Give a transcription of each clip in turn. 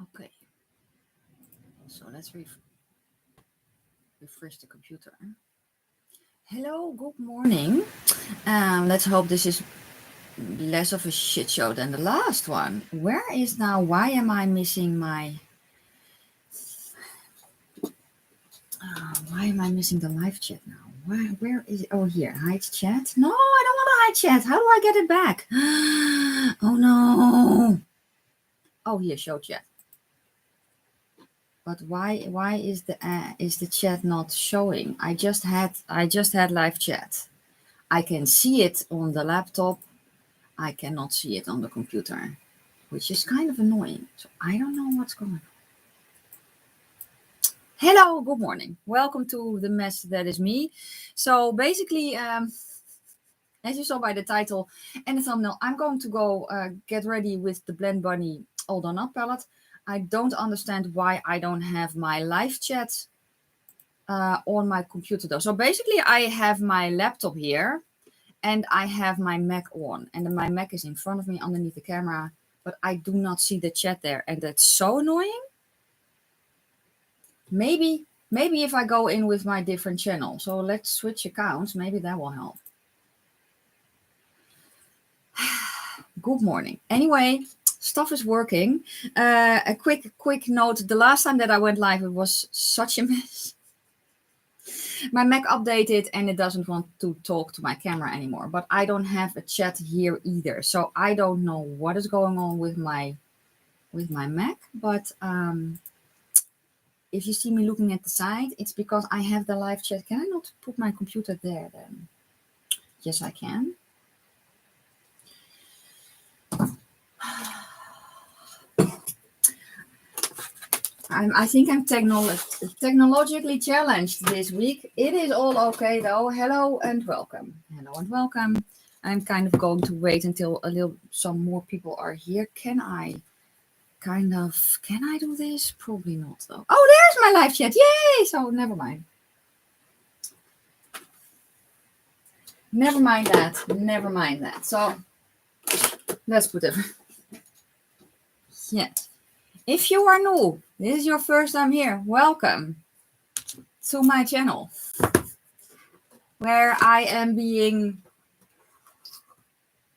Okay, so let's refresh the computer. Hello, good morning. Let's hope this is less of a shit show than the last one. Why am I missing my... why am I missing the live chat now? Where is it? Oh, here, hide chat. No, I don't want to hide chat. How do I get it back? Oh, no. Oh, here, show chat. But why is the chat not showing? I just had live chat. I can see it on the laptop. I cannot see it on the computer, which is kind of annoying. So I don't know what's going on. Hello, good morning. Welcome to the mess that is me. So basically, as you saw by the title and the thumbnail, I'm going to go get ready with the Blend Bunny All Done Up palette. I don't understand why I don't have my live chat on my computer though. So basically I have my laptop here and I have my Mac on, and then my Mac is in front of me underneath the camera, but I do not see the chat there, and that's so annoying. Maybe if I go in with my different channel. So let's switch accounts. Maybe that will help. Good morning. Anyway, stuff is working. A quick note. The last time that I went live, it was such a mess. My Mac updated and it doesn't want to talk to my camera anymore. But I don't have a chat here either. So I don't know what is going on with my Mac. But if you see me looking at the side, it's because I have the live chat. Can I not put my computer there then? Yes, I can. I think I'm technologically challenged this week. It is all okay though. Hello and welcome. Hello and welcome. I'm kind of going to wait until some more people are here. Can I do this? Probably not though. Oh, there's my live chat. Yay! So never mind. Never mind that. So let's put it. Yeah. If you are new, this is your first time here, welcome to my channel, where I am being,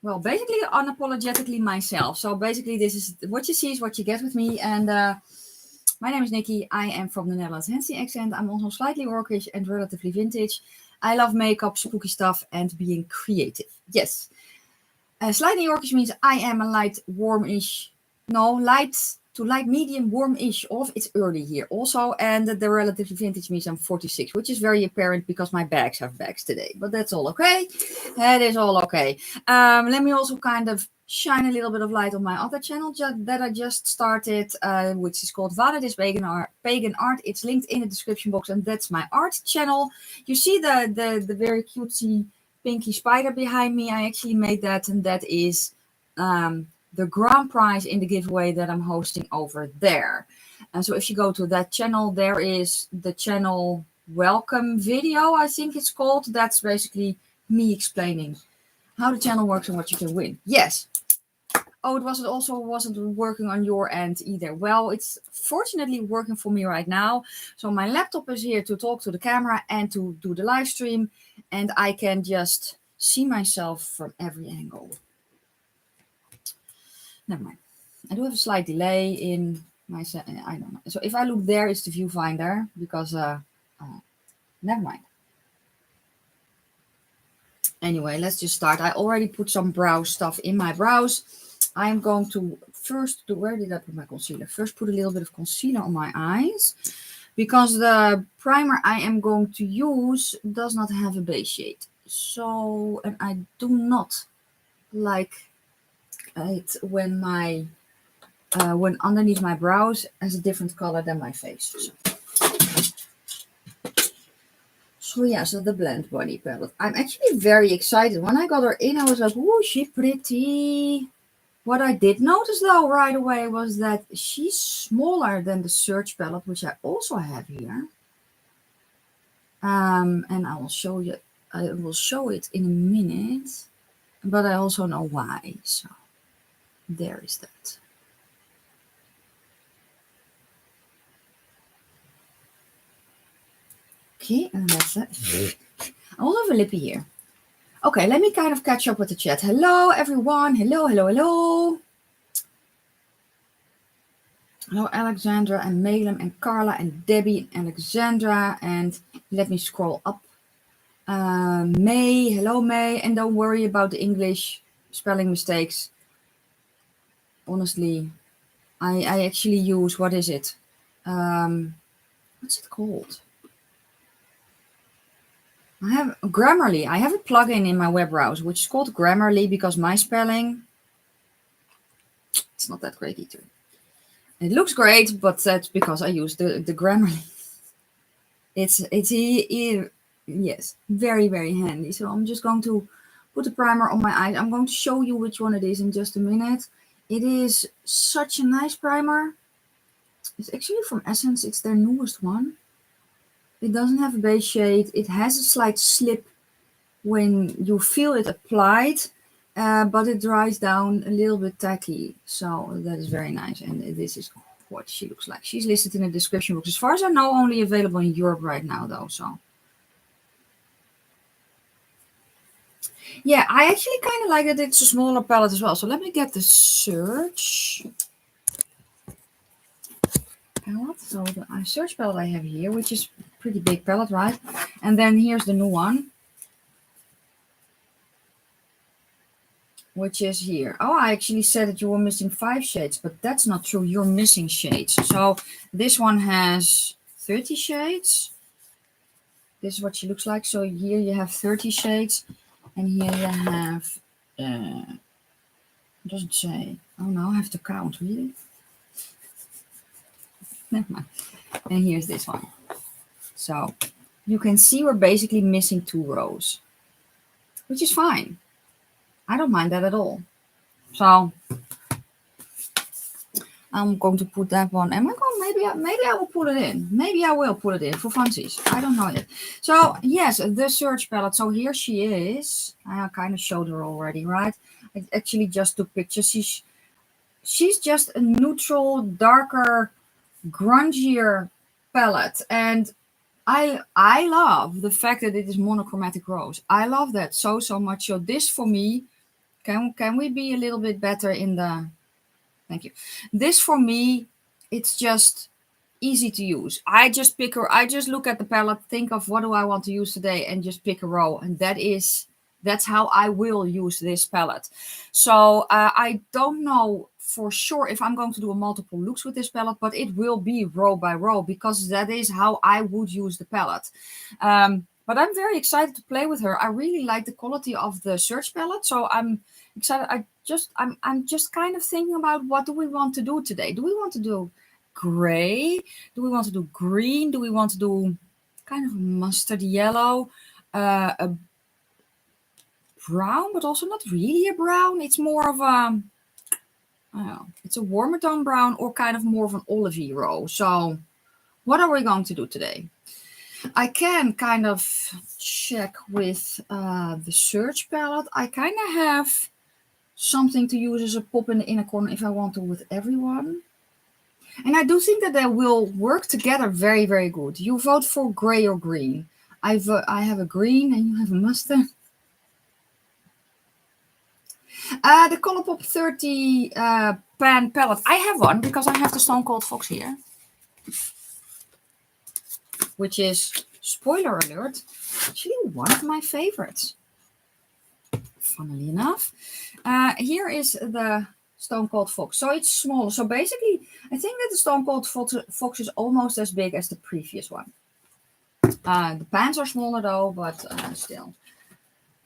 well, basically unapologetically myself. So basically this is what you see is what you get with me. And my name is Nikki. I am from the Netherlands, hence the accent. I'm also slightly orcish and relatively vintage. I love makeup, spooky stuff, and being creative. Yes. Slightly orcish means I am a light medium warm-ish off. It's early here also, and the relatively vintage means I'm 46, which is very apparent because my bags have bags today, but that's all okay. That is all okay. Let me also kind of shine a little bit of light on my other channel that I just started, which is called Validis Pagan Art. It's linked in the description box, and that's my art channel. You see the very cutesy pinky spider behind me. I actually made that, and that is the grand prize in the giveaway that I'm hosting over there. And so if you go to that channel, there is the channel welcome video, I think it's called. That's basically me explaining how the channel works and what you can win. Yes. Oh, it wasn't working on your end either. Well, it's fortunately working for me right now. So my laptop is here to talk to the camera and to do the live stream, and I can just see myself from every angle. Never mind. I do have a slight delay in my... I don't know. So if I look there, it's the viewfinder because... never mind. Anyway, let's just start. I already put some brow stuff in my brows. I'm going to first... Where did I put my concealer? First put a little bit of concealer on my eyes, because the primer I am going to use does not have a base shade. So, and I do not like it when when underneath my brows has a different color than my face. So yeah, so the Blend Bunny palette. I'm actually very excited. When I got her in, I was like, oh, she's pretty. What I did notice though right away was that she's smaller than the Search palette, which I also have here. And I will show you. I will show it in a minute, but I also know why. So there is that. Okay, and that's it. I will have a lippy here. Okay, let me kind of catch up with the chat. Hello, everyone. Hello, hello, hello. Hello, Alexandra and Malem and Carla and Debbie and Alexandra. And let me scroll up. May, hello, May. And don't worry about the English spelling mistakes. Honestly, I actually use, what is it? What's it called? I have Grammarly. I have a plugin in my web browser, which is called Grammarly because my spelling, it's not that great either. It looks great, but that's because I use the Grammarly. It's yes, very, very handy. So I'm just going to put the primer on my eyes. I'm going to show you which one it is in just a minute. It is such a nice primer. It's actually from Essence. It's their newest one. It doesn't have a base shade. It has a slight slip when you feel it applied, but it dries down a little bit tacky. So that is very nice. And this is what she looks like. She's listed in the description box. As far as I know, only available in Europe right now, though. So yeah, I actually kind of like that it's a smaller palette as well. So let me get the search palette. So the search palette I have here, which is a pretty big palette, right? And then here's the new one, which is here. Oh, I actually said that you were missing 5 shades, but that's not true. You're missing shades. So this one has 30 shades. This is what she looks like. So here you have 30 shades, and here you have, it doesn't say. Oh no, I have to count, really? Never mind. And here's this one. So you can see we're basically missing 2 rows, which is fine. I don't mind that at all. So I'm going to put that one. Am I going? Maybe I will put it in. Maybe I will put it in for funsies. I don't know yet. So yes, the search palette. So here she is. I kind of showed her already, right? I actually just took pictures. She's just a neutral, darker, grungier palette, and I love the fact that it is monochromatic rose. I love that so much. So this for me, can we be a little bit better in the? Thank you. This for me, it's just easy to use. I just look at the palette, think of what do I want to use today, and just pick a row. And that's how I will use this palette. So I don't know for sure if I'm going to do a multiple looks with this palette, but it will be row by row because that is how I would use the palette. But I'm very excited to play with her. I really like the quality of the search palette, so I'm excited. I'm just kind of thinking about what do we want to do today. Do we want to do gray? Do we want to do green? Do we want to do kind of mustard yellow? A brown, but also not really a brown. It's more of a, I don't know, it's a warmer tone brown or kind of more of an olivey row. So what are we going to do today? I can kind of check with the search palette. I kind of have something to use as a pop in the inner corner if I want to with everyone. And I do think that they will work together very, very good. You vote for gray or green. I have a green and you have a mustard. The Colourpop 30 pan palette. I have one because I have the Stone Cold Fox here. Which is, spoiler alert, actually one of my favorites. Funnily enough. Here is the Stone Cold Fox. So it's smaller. So basically, I think that the Stone Cold Fox is almost as big as the previous one. The pans are smaller though, but still.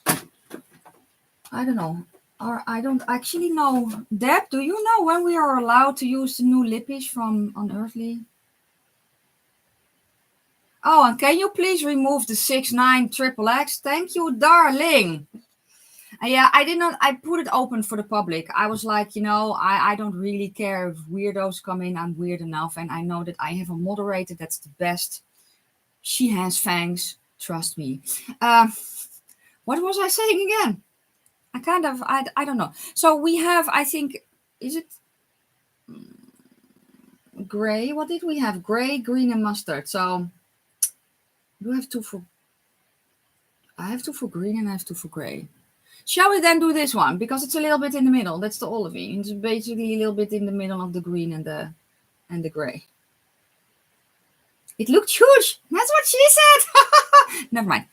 I don't know. Or I don't actually know. Deb, do you know when we are allowed to use the new lippies from Unearthly? Oh, and can you please remove the 6'9" XXX? Thank you, darling. Yeah, I put it open for the public. I was like, I don't really care if weirdos come in. I'm weird enough. And I know that I have a moderator that's the best. She has fangs. Trust me. What was I saying again? I don't know. So we have, I think, is it gray? What did we have? Gray, green, and mustard. So Do I have two for... I have two for green and I have two for gray. Shall we then do this one? Because it's a little bit in the middle. That's the olivey. It's basically a little bit in the middle of the green and the gray. It looked huge. That's what she said. Never mind.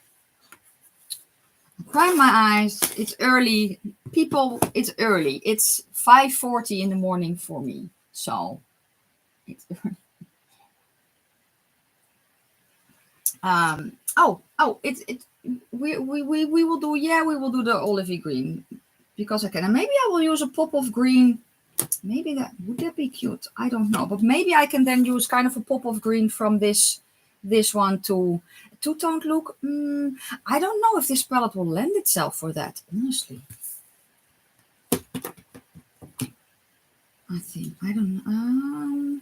Cry my eyes. It's early. People, it's early. It's 5:40 in the morning for me. So it's early. We will do, yeah, we will do the olivey green because I can. And maybe I will use a pop of green. Maybe would that be cute? I don't know, but maybe I can then use kind of a pop of green from this one to two-toned look. I don't know if this palette will lend itself for that, honestly. I think, I don't know.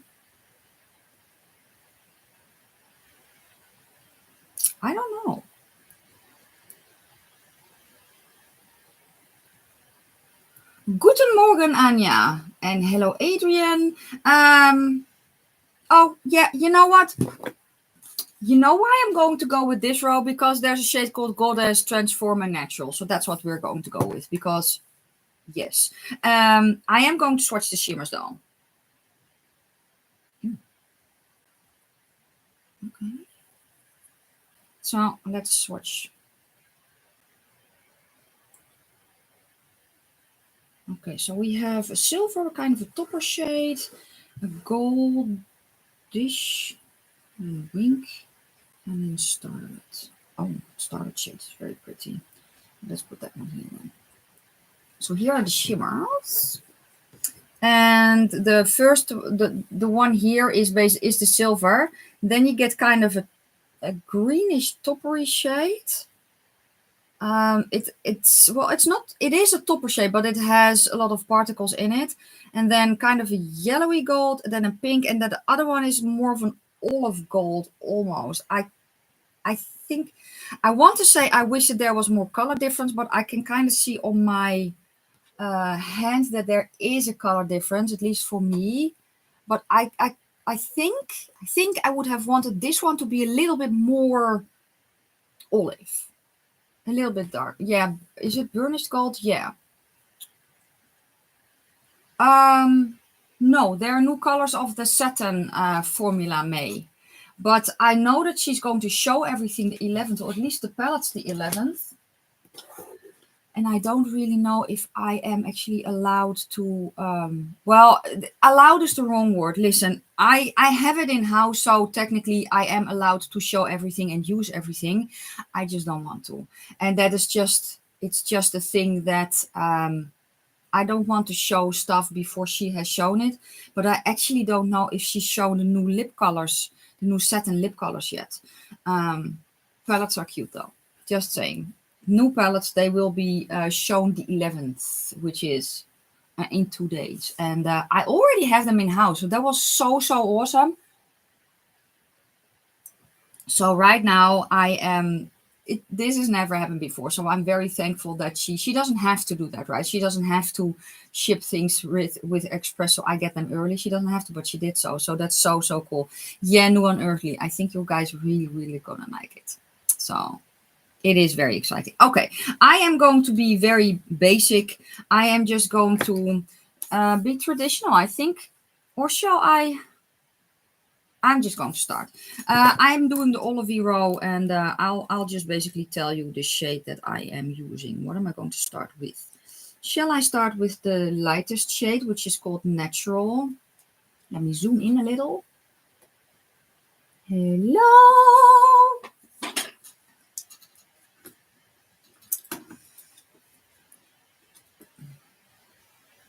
I don't know. Guten Morgen, Anja. And hello, Adrian. Oh, yeah, you know what? You know why I'm going to go with this row? Because there's a shade called Goddess Transformer Natural. So that's what we're going to go with. Because, yes. I am going to swatch the shimmers, though. Okay. So let's swatch. Okay, so we have a silver, kind of a topper shade, a goldish, and wink, and then starlet. Oh, starlet shade is very pretty. Let's put that one here then. So here are the shimmers. And the first, the one here is the silver. Then you get kind of a greenish toppery shade. It is a topper shade, but it has a lot of particles in it. And then kind of a yellowy gold, then a pink, and then the other one is more of an olive gold almost. I think, I want to say I wish that there was more color difference, but I can kind of see on my hand that there is a color difference, at least for me. But I think I would have wanted this one to be a little bit more olive. A little bit dark. Yeah. Is it burnished gold? Yeah. No, there are new colors of the satin formula May. But I know that she's going to show everything the 11th, or at least the palettes the 11th. And I don't really know if I am actually allowed to, well, allowed is the wrong word. Listen, I have it in-house, so technically I am allowed to show everything and use everything. I just don't want to. And that is just, it's just a thing that I don't want to show stuff before she has shown it. But I actually don't know if she's shown the new lip colors, the new satin lip colors yet. Palettes are cute though, just saying. New palettes, they will be shown the 11th, which is in 2 days. And I already have them in-house, so that was so awesome. So right now I am, this has never happened before, so I'm very thankful that she doesn't have to do that, right? She doesn't have to ship things with Express, so I get them early. She doesn't have to, but she did so. So that's so cool. Yeah, new and early. I think you guys really gonna like it. So it is very exciting. Okay, I am going to be very basic. I am just going to be traditional, I think. Or shall I? I'm just going to start. I'm doing the olivey row, and I'll just basically tell you the shade that I am using. What am I going to start with? Shall I start with the lightest shade, which is called Natural? Let me zoom in a little. Hello.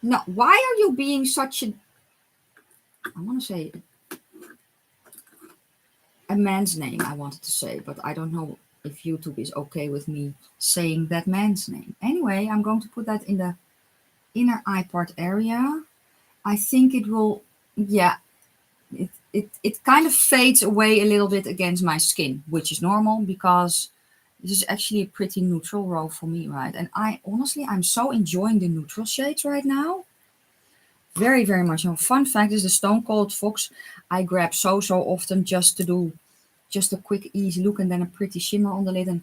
No, why are you being such a, I want to say a man's name, I wanted to say, but I don't know if YouTube is okay with me saying that man's name. Anyway, I'm going to put that in the inner eye part area. I think it will, yeah, it kind of fades away a little bit against my skin, which is normal because this is actually a pretty neutral row for me, right? And I'm so enjoying the neutral shades right now. Very much. Fun fact is the Stone Cold Fox I grab so often just to do just a quick, easy look and then a pretty shimmer on the lid. And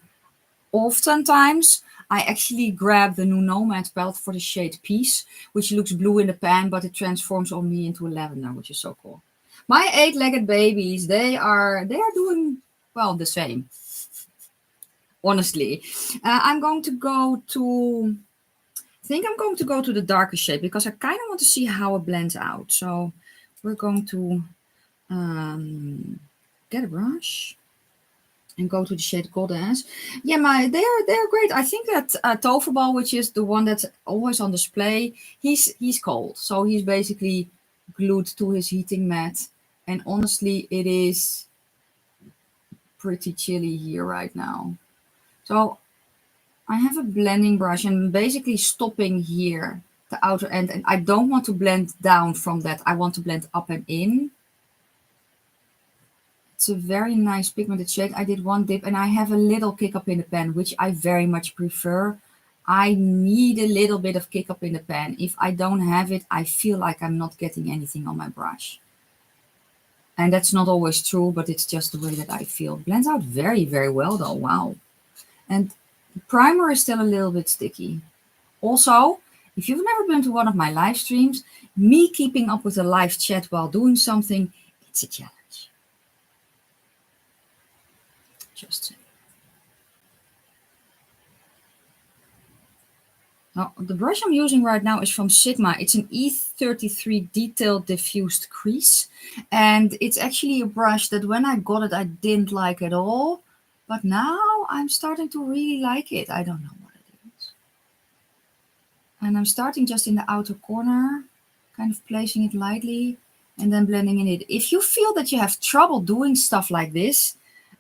oftentimes, I actually grab the new Nomad palette for the shade Peace, which looks blue in the pan, but it transforms on me into a lavender, which is so cool. My 8-legged babies, they are doing, well, the same. Honestly. I'm going to go to... I think I'm going to go to the darker shade because I kind of want to see how it blends out. So we're going to get a brush and go to the shade Goddess. Yeah, they're great. I think that Toverball, which is the one that's always on display, he's cold. So he's basically glued to his heating mat. And honestly, it is pretty chilly here right now. So I have a blending brush and basically stopping here, the outer end, and I don't want to blend down from that. I want to blend up and in. It's a very nice pigmented shade. I did one dip and I have a little kick up in the pen, which I very much prefer. I need a little bit of kick up in the pen. If I don't have it, I feel like I'm not getting anything on my brush. And that's not always true, but it's just the way that I feel. Blends out very, very well though. Wow. And the primer is still a little bit sticky. Also, if you've never been to one of my live streams, me keeping up with a live chat while doing something, it's a challenge. Just saying. Now, the brush I'm using right now is from Sigma. It's an E33 Detailed Diffused Crease. And it's actually a brush that when I got it, I didn't like at all. But now I'm starting to really like it. I don't know what it is. And I'm starting just in the outer corner, kind of placing it lightly and then blending in it. If you feel that you have trouble doing stuff like this,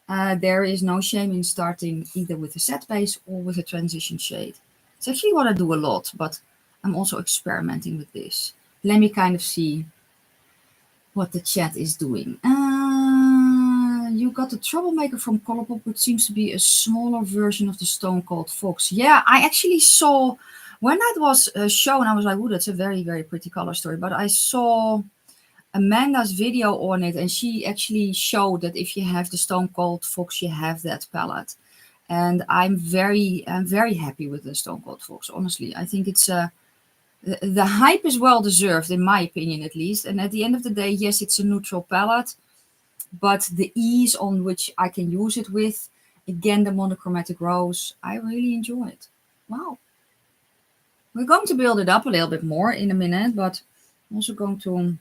there is no shame in starting either with a set base or with a transition shade. It's actually what I do a lot, but I'm also experimenting with this. Let me kind of see what the chat is doing. You got the Troublemaker from Colourpop, which seems to be a smaller version of the Stone Cold Fox. Yeah, I actually saw, when that was shown, I was like, oh, that's a very, very pretty color story. But I saw Amanda's video on it, and she actually showed that if you have the Stone Cold Fox, you have that palette. And I'm very happy with the Stone Cold Fox, honestly. I think it's the hype is well deserved, in my opinion at least. And at the end of the day, yes, it's a neutral palette, but the ease on which I can use it with, again, the monochromatic rose, I really enjoy it. Wow. We're going to build it up a little bit more in a minute, but I'm also going to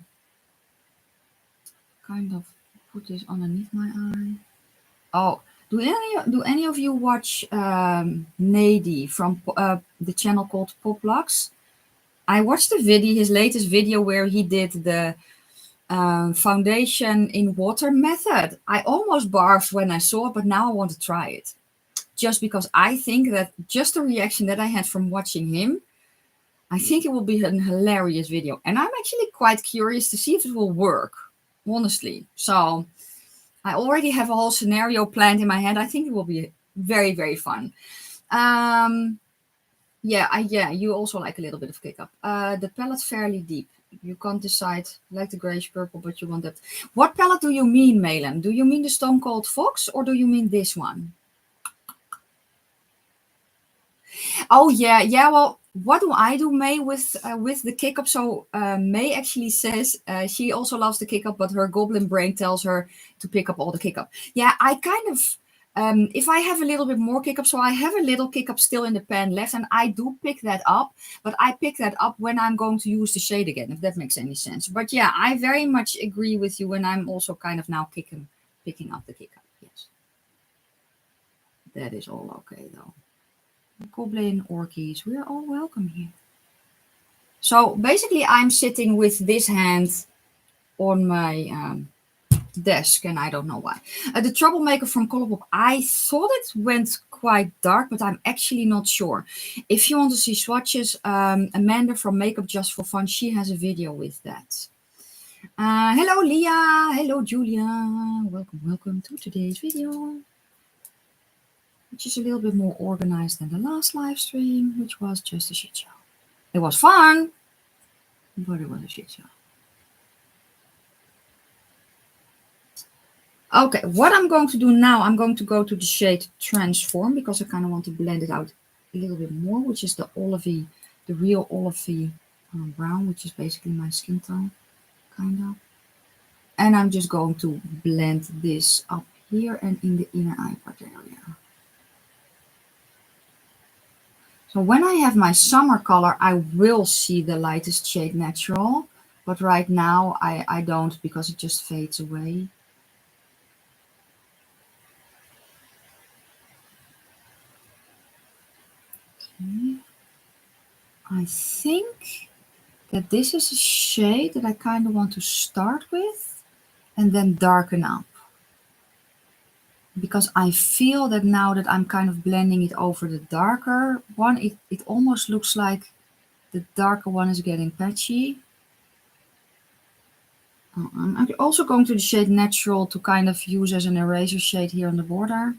kind of put this underneath my eye. Oh, do any of you watch Nady from the channel called Poplux? I watched the video, his latest video where he did the foundation in water method. I almost barfed when I saw it, but now I want to try it. Just because I think that just the reaction that I had from watching him, I think it will be a hilarious video. And I'm actually quite curious to see if it will work, honestly. So I already have a whole scenario planned in my head. I think it will be very, very fun. Yeah, you also like a little bit of kick up. The palette fairly deep. You can't decide, like the grayish purple, but you want that. What palette do you mean, Malin? Do you mean the Stone Cold Fox or do you mean this one? Oh yeah. Well, what do I do, May, with the kick up? So May actually says she also loves the kick up, but her goblin brain tells her to pick up all the kick up. Yeah, I kind of. If I have a little bit more kick up, so I have a little kick up still in the pan left, and I do pick that up, but I pick that up when I'm going to use the shade again, if that makes any sense. But yeah, I very much agree with you, and I'm also kind of now picking up the kick up. Yes, that is all okay though. Goblin, orchies, we're all welcome here. So basically, I'm sitting with this hand on my desk, and I don't know why. The Troublemaker from Colourpop, I thought it went quite dark, but I'm actually not sure. If you want to see swatches, Amanda from Makeup Just for Fun, she has a video with that. Hello Leah, hello Julia, welcome to today's video, which is a little bit more organized than the last live stream, which was just a shit show. It was fun, but it was a shit show. Okay, what I'm going to do now, I'm going to go to the shade Transform because I kind of want to blend it out a little bit more, which is the olivey, the real olivey brown, which is basically my skin tone, kind of. And I'm just going to blend this up here and in the inner eye part area. So when I have my summer color, I will see the lightest shade Natural, but right now I don't because it just fades away. Okay. I think that this is a shade that I kind of want to start with and then darken up. Because I feel that now that I'm kind of blending it over the darker one, it almost looks like the darker one is getting patchy. I'm also going to the shade Natural to kind of use as an eraser shade here on the border.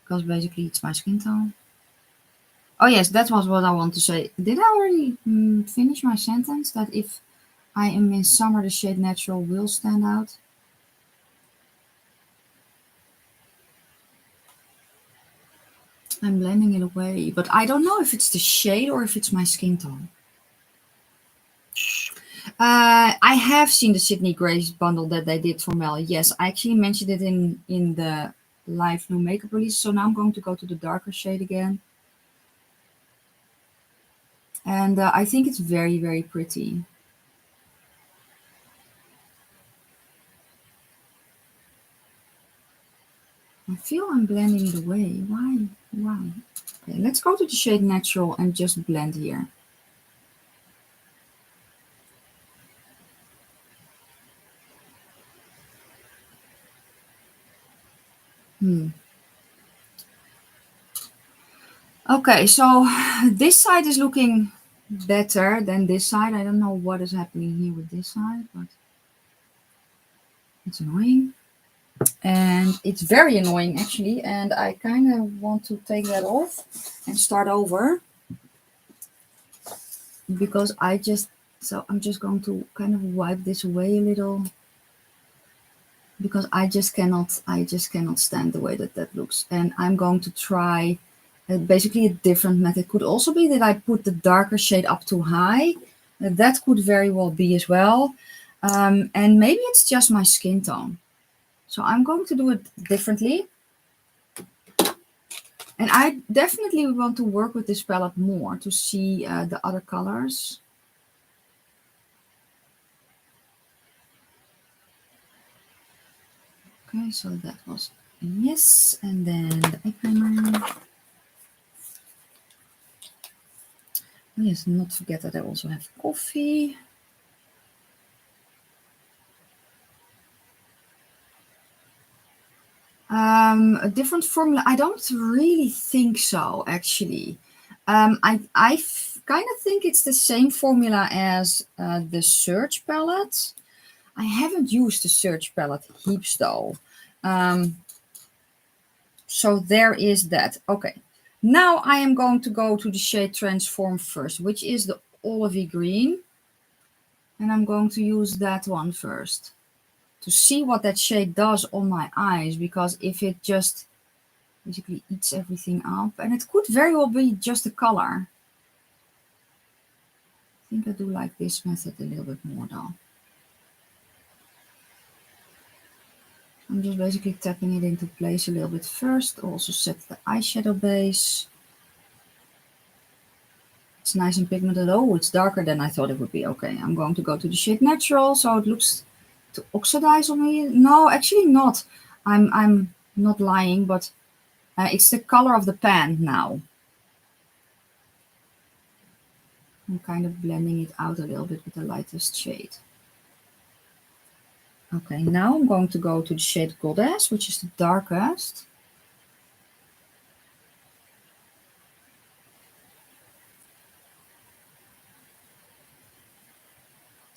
Because basically it's my skin tone. Oh yes, that was what I want to say. Did I already finish my sentence? That if I am in summer, the shade Natural will stand out? I'm blending it away, but I don't know if it's the shade or if it's my skin tone. I have seen the Sydney Grace bundle that they did for Mel. Yes, I actually mentioned it in the live new makeup release. So now I'm going to go to the darker shade again. And I think it's very, very pretty. I feel I'm blending it away. Why? Why? Okay, let's go to the shade Natural and just blend here. Okay, so this side is looking better than this side. I don't know what is happening here with this side, but it's annoying. And it's very annoying actually, and I kind of want to take that off and start over because I'm just going to kind of wipe this away a little because I just cannot stand the way that looks. And I'm going to try basically a different method. Could also be that I put the darker shade up too high. That could very well be as well. And maybe it's just my skin tone. So I'm going to do it differently. And I definitely want to work with this palette more to see the other colors. Okay, so that was a yes. And then the eye primer. Oh yes, not forget that I also have coffee. A different formula? I don't really think so, actually. I kind of think it's the same formula as the Search palette. I haven't used the Search palette heaps though. So there is that. Okay. Now I am going to go to the shade Transform first, which is the olivey green. And I'm going to use that one first to see what that shade does on my eyes, because if it just basically eats everything up, and it could very well be just the color. I think I do like this method a little bit more though. I'm just basically tapping it into place a little bit first. Also set the eyeshadow base. It's nice and pigmented. Oh, it's darker than I thought it would be. Okay, I'm going to go to the shade Natural, so it looks to oxidize on me. No, actually not. I'm not lying, but it's the color of the pan now. I'm kind of blending it out a little bit with the lightest shade. Okay, now I'm going to go to the shade Goddess, which is the darkest.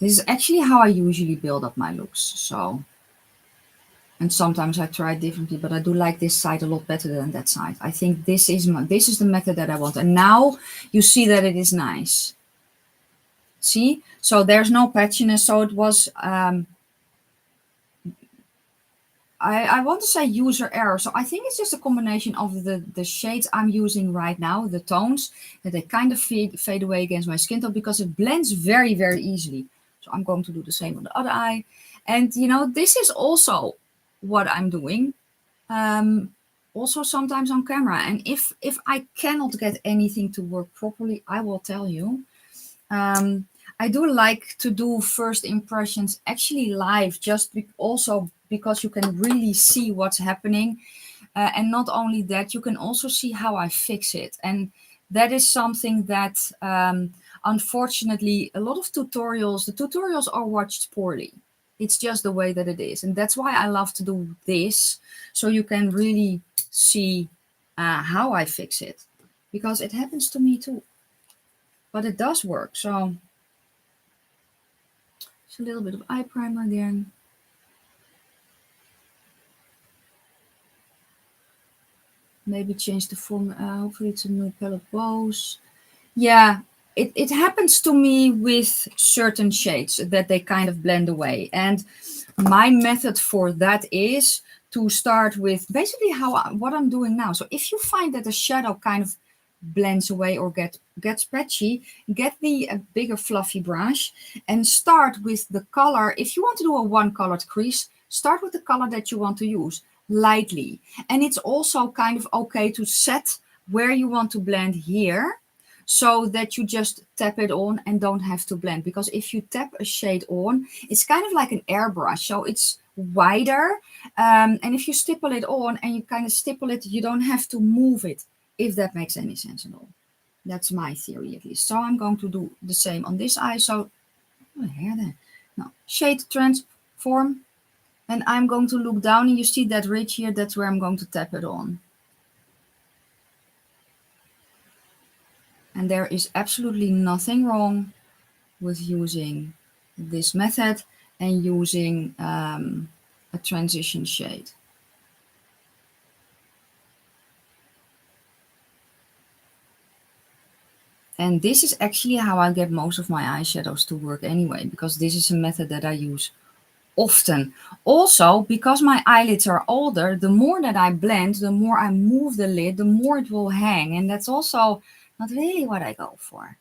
This is actually how I usually build up my looks. So, and sometimes I try differently, but I do like this side a lot better than that side. I think this is the method that I want. And now you see that it is nice. See? So there's no patchiness. So it was I want to say user error. So I think it's just a combination of the shades I'm using right now, the tones, that they kind of fade away against my skin tone because it blends very, very easily. So I'm going to do the same on the other eye. And, you know, this is also what I'm doing. Also sometimes on camera. And if I cannot get anything to work properly, I will tell you. I do like to do first impressions actually live, just also because you can really see what's happening. And not only that, you can also see how I fix it. And that is something that, unfortunately, a lot of tutorials, the tutorials are watched poorly. It's just the way that it is. And that's why I love to do this, so you can really see how I fix it. Because it happens to me too. But it does work. So a little bit of eye primer again. Maybe change the form. Hopefully it's a new palette bows. Yeah, it happens to me with certain shades that they kind of blend away. And my method for that is to start with basically what I'm doing now. So if you find that the shadow kind of blends away or gets patchy, get the bigger fluffy brush and start with the color. If you want to do a one colored crease, start with the color that you want to use lightly. And it's also kind of okay to set where you want to blend here, so that you just tap it on and don't have to blend. Because if you tap a shade on, it's kind of like an airbrush, so it's wider. And if you stipple it on and you kind of stipple it, you don't have to move it, if that makes any sense at all. That's my theory at least. So I'm going to do the same on this eye. So here then. Now shade transform, and I'm going to look down and you see that ridge here, that's where I'm going to tap it on. And there is absolutely nothing wrong with using this method and using a transition shade. And this is actually how I get most of my eyeshadows to work anyway, because this is a method that I use often. Also, because my eyelids are older, the more that I blend, the more I move the lid, the more it will hang. And that's also not really what I go for.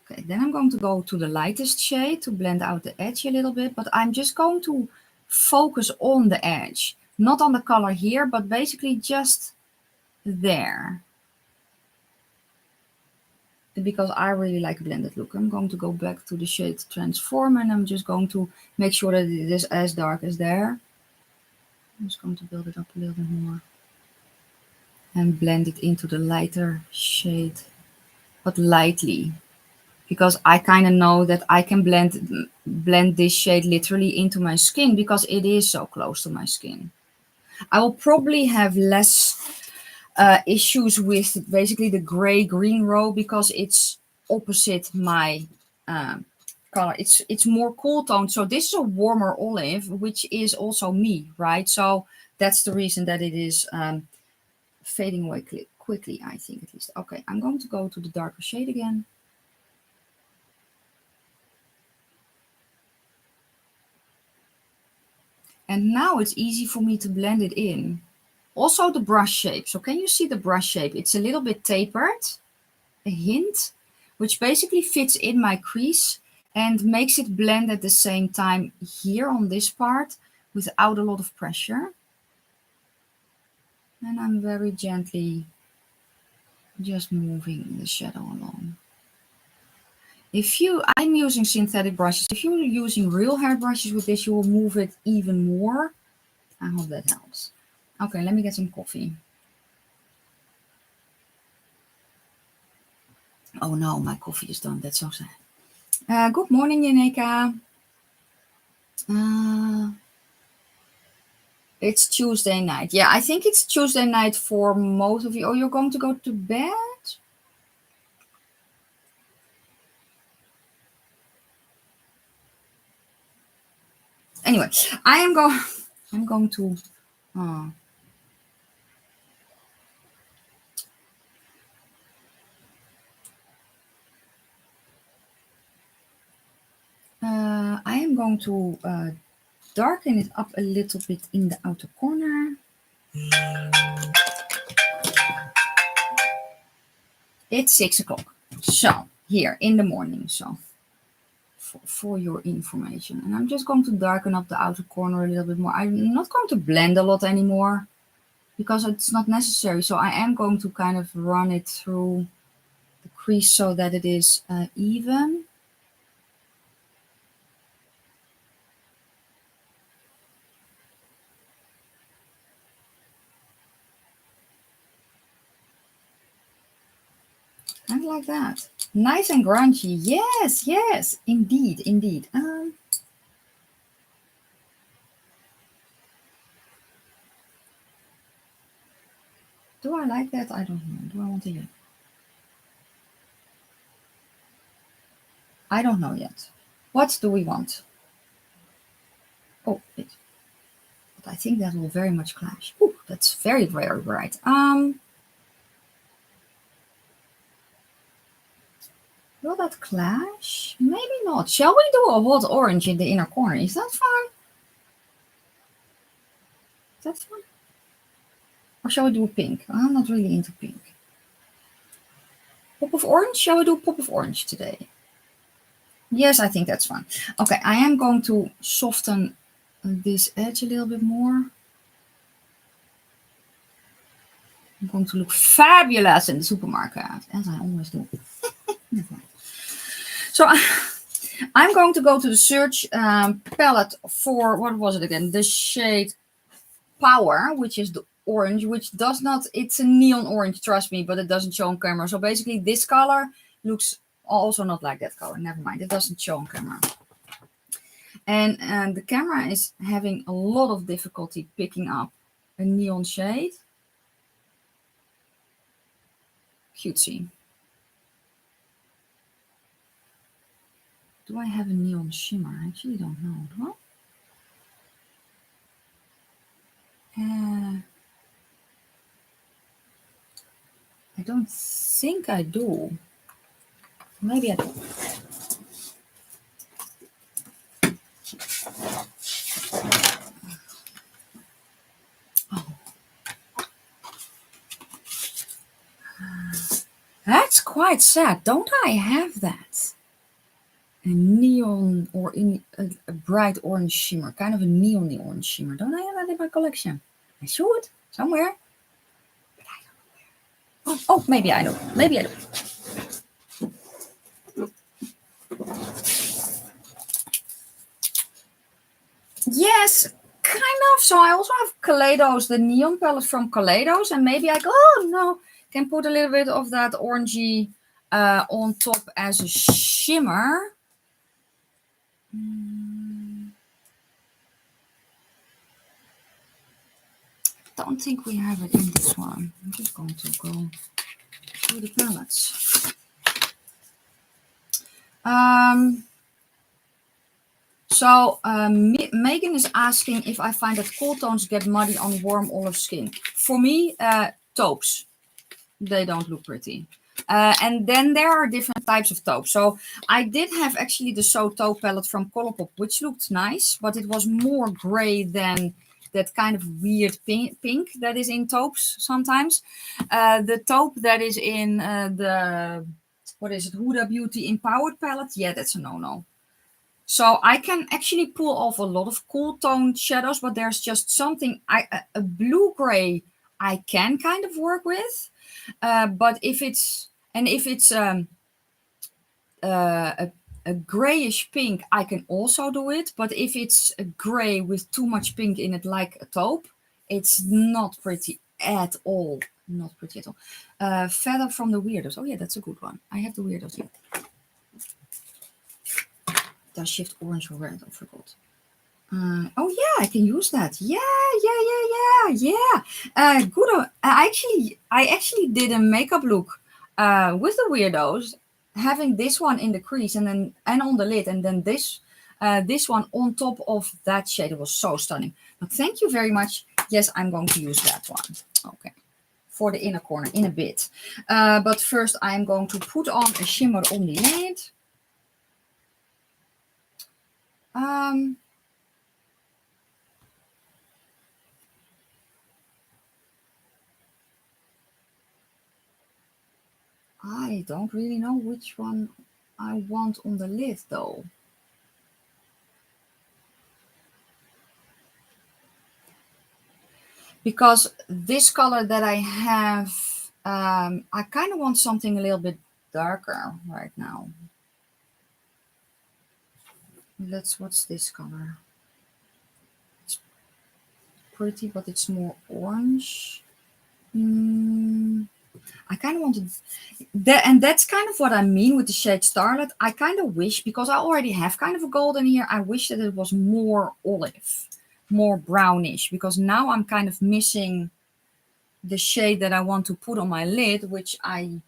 Okay, then I'm going to go to the lightest shade to blend out the edge a little bit, but I'm just going to focus on the edge, not on the color here, but basically just there. Because I really like a blended look. I'm going to go back to the shade Transform, and I'm just going to make sure that it is as dark as there. I'm just going to build it up a little bit more and blend it into the lighter shade, but lightly. Because I kind of know that I can blend this shade literally into my skin because it is so close to my skin. I will probably have less issues with basically the gray-green row because it's opposite my color. It's more cool tone. So this is a warmer olive, which is also me, right? So that's the reason that it is fading away quickly, I think at least. Okay, I'm going to go to the darker shade again. And now it's easy for me to blend it in. Also the brush shape. So can you see the brush shape? It's a little bit tapered, a hint, which basically fits in my crease and makes it blend at the same time here on this part without a lot of pressure. And I'm very gently just moving the shadow along. I'm using synthetic brushes. If you're using real hair brushes with this, you will move it even more. I hope that helps. Okay, let me get some coffee. Oh no, my coffee is done. That's so sad. Good morning, Yaneka. It's Tuesday night. Yeah, I think it's Tuesday night for most of you. Oh, you're going to go to bed? Anyway, I'm going to I am going to darken it up a little bit in the outer corner. It's 6 o'clock. So here in the morning. So for your information. And I'm just going to darken up the outer corner a little bit more. I'm not going to blend a lot anymore because it's not necessary. So I am going to kind of run it through the crease so that it is even. Kind of like that. Nice and grungy. Yes, yes, indeed, indeed. Do I like that? I don't know. Do I want to use? I don't know yet. What do we want? Oh, wait. But I think that will very much clash. Ooh, that's very, very bright. Will that clash? Maybe not. Shall we do a hot orange in the inner corner? Is that fine? Is that fine? Or shall we do a pink? I'm not really into pink. Pop of orange? Shall we do a pop of orange today? Yes, I think that's fine. Okay, I am going to soften this edge a little bit more. I'm going to look fabulous in the supermarket, as I always do. So I'm going to go to the search palette for, what was it again? The shade Power, which is the orange, which does not, it's a neon orange, trust me, but it doesn't show on camera. So basically this color looks also not like that color. Never mind, it doesn't show on camera. And the camera is having a lot of difficulty picking up a neon shade. Cutesy. Do I have a neon shimmer? I actually don't know. Do I? I don't think I do. Maybe I do. Oh. That's quite sad. Don't I have that? A neon or in a bright orange shimmer, kind of a neon orange shimmer. Don't I have that in my collection? I should somewhere, but I don't know where. Oh, maybe I do. Maybe I do. Yes, kind of. So I also have Kaleidos, the neon palette from Kaleidos, and maybe I go, oh no, can put a little bit of that orangey on top as a shimmer. I don't think we have it in this one. I'm just going to go through the palettes. Megan is asking if I find that cool tones get muddy on warm olive skin. For me, taupes, they don't look pretty. And then there are different types of taupes. So I did have actually the So Taupe palette from Colourpop, which looked nice, but it was more gray than that kind of weird pink that is in taupes sometimes. The taupe that is in the, what is it, Huda Beauty Empowered palette, yeah, that's a no-no. So I can actually pull off a lot of cool toned shadows, but there's just something, a blue-gray I can kind of work with. But if it's a grayish pink, I can also do it. But if it's a gray with too much pink in it, like a taupe, it's not pretty at all. Not pretty at all. Feather from the Weirdos. Oh yeah, that's a good one. I have the Weirdos here. Does shift orange or red? I forgot. Oh yeah, I can use that. Yeah. Good. I actually did a makeup look with the Weirdos, having this one in the crease and on the lid, and then this one on top of that shade. It was so stunning. But thank you very much. Yes, I'm going to use that one. Okay, for the inner corner in a bit. But first, I'm going to put on a shimmer on the lid. I don't really know which one I want on the lid though. Because this color that I have, I kind of want something a little bit darker right now. What's this color? It's pretty, but it's more orange. I kind of wanted that, and that's kind of what I mean with the shade Starlet. I kind of wish, because I already have kind of a golden here, I wish that it was more olive, more brownish, because now I'm kind of missing the shade that I want to put on my lid, which I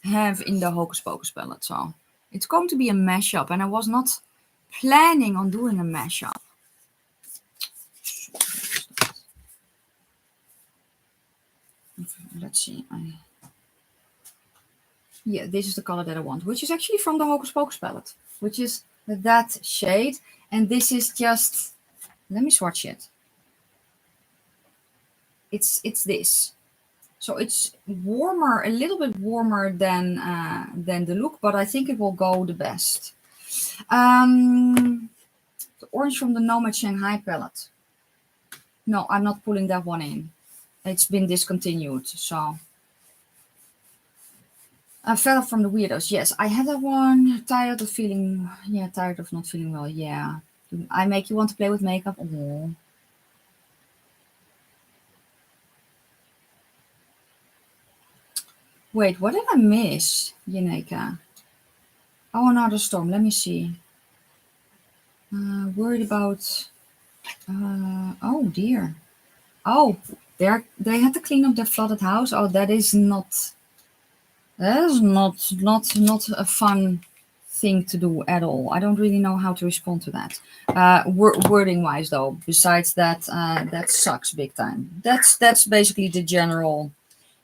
have in the Hocus Pocus palette. So it's going to be a mashup, and I was not planning on doing a mashup. Let's see. Yeah, this is the color that I want, which is actually from the Hocus Pocus palette, which is that shade. And this is just, let me swatch it. It's this. So it's warmer, a little bit warmer than the look, but I think it will go the best. The orange from the Nomad Shanghai palette. No, I'm not pulling that one in. It's been discontinued, so. Fell Off from the Weirdos. Yes, I have that one. Tired of not feeling well. Yeah. I make you want to play with makeup. Oh. Wait, what did I miss, Yaneka? Oh, another storm. Let me see. Worried about. Oh dear. Oh, they had to clean up their flooded house. Oh, that is not a fun thing to do at all. I don't really know how to respond to that. Wording wise though, besides that, that sucks big time. That's basically the general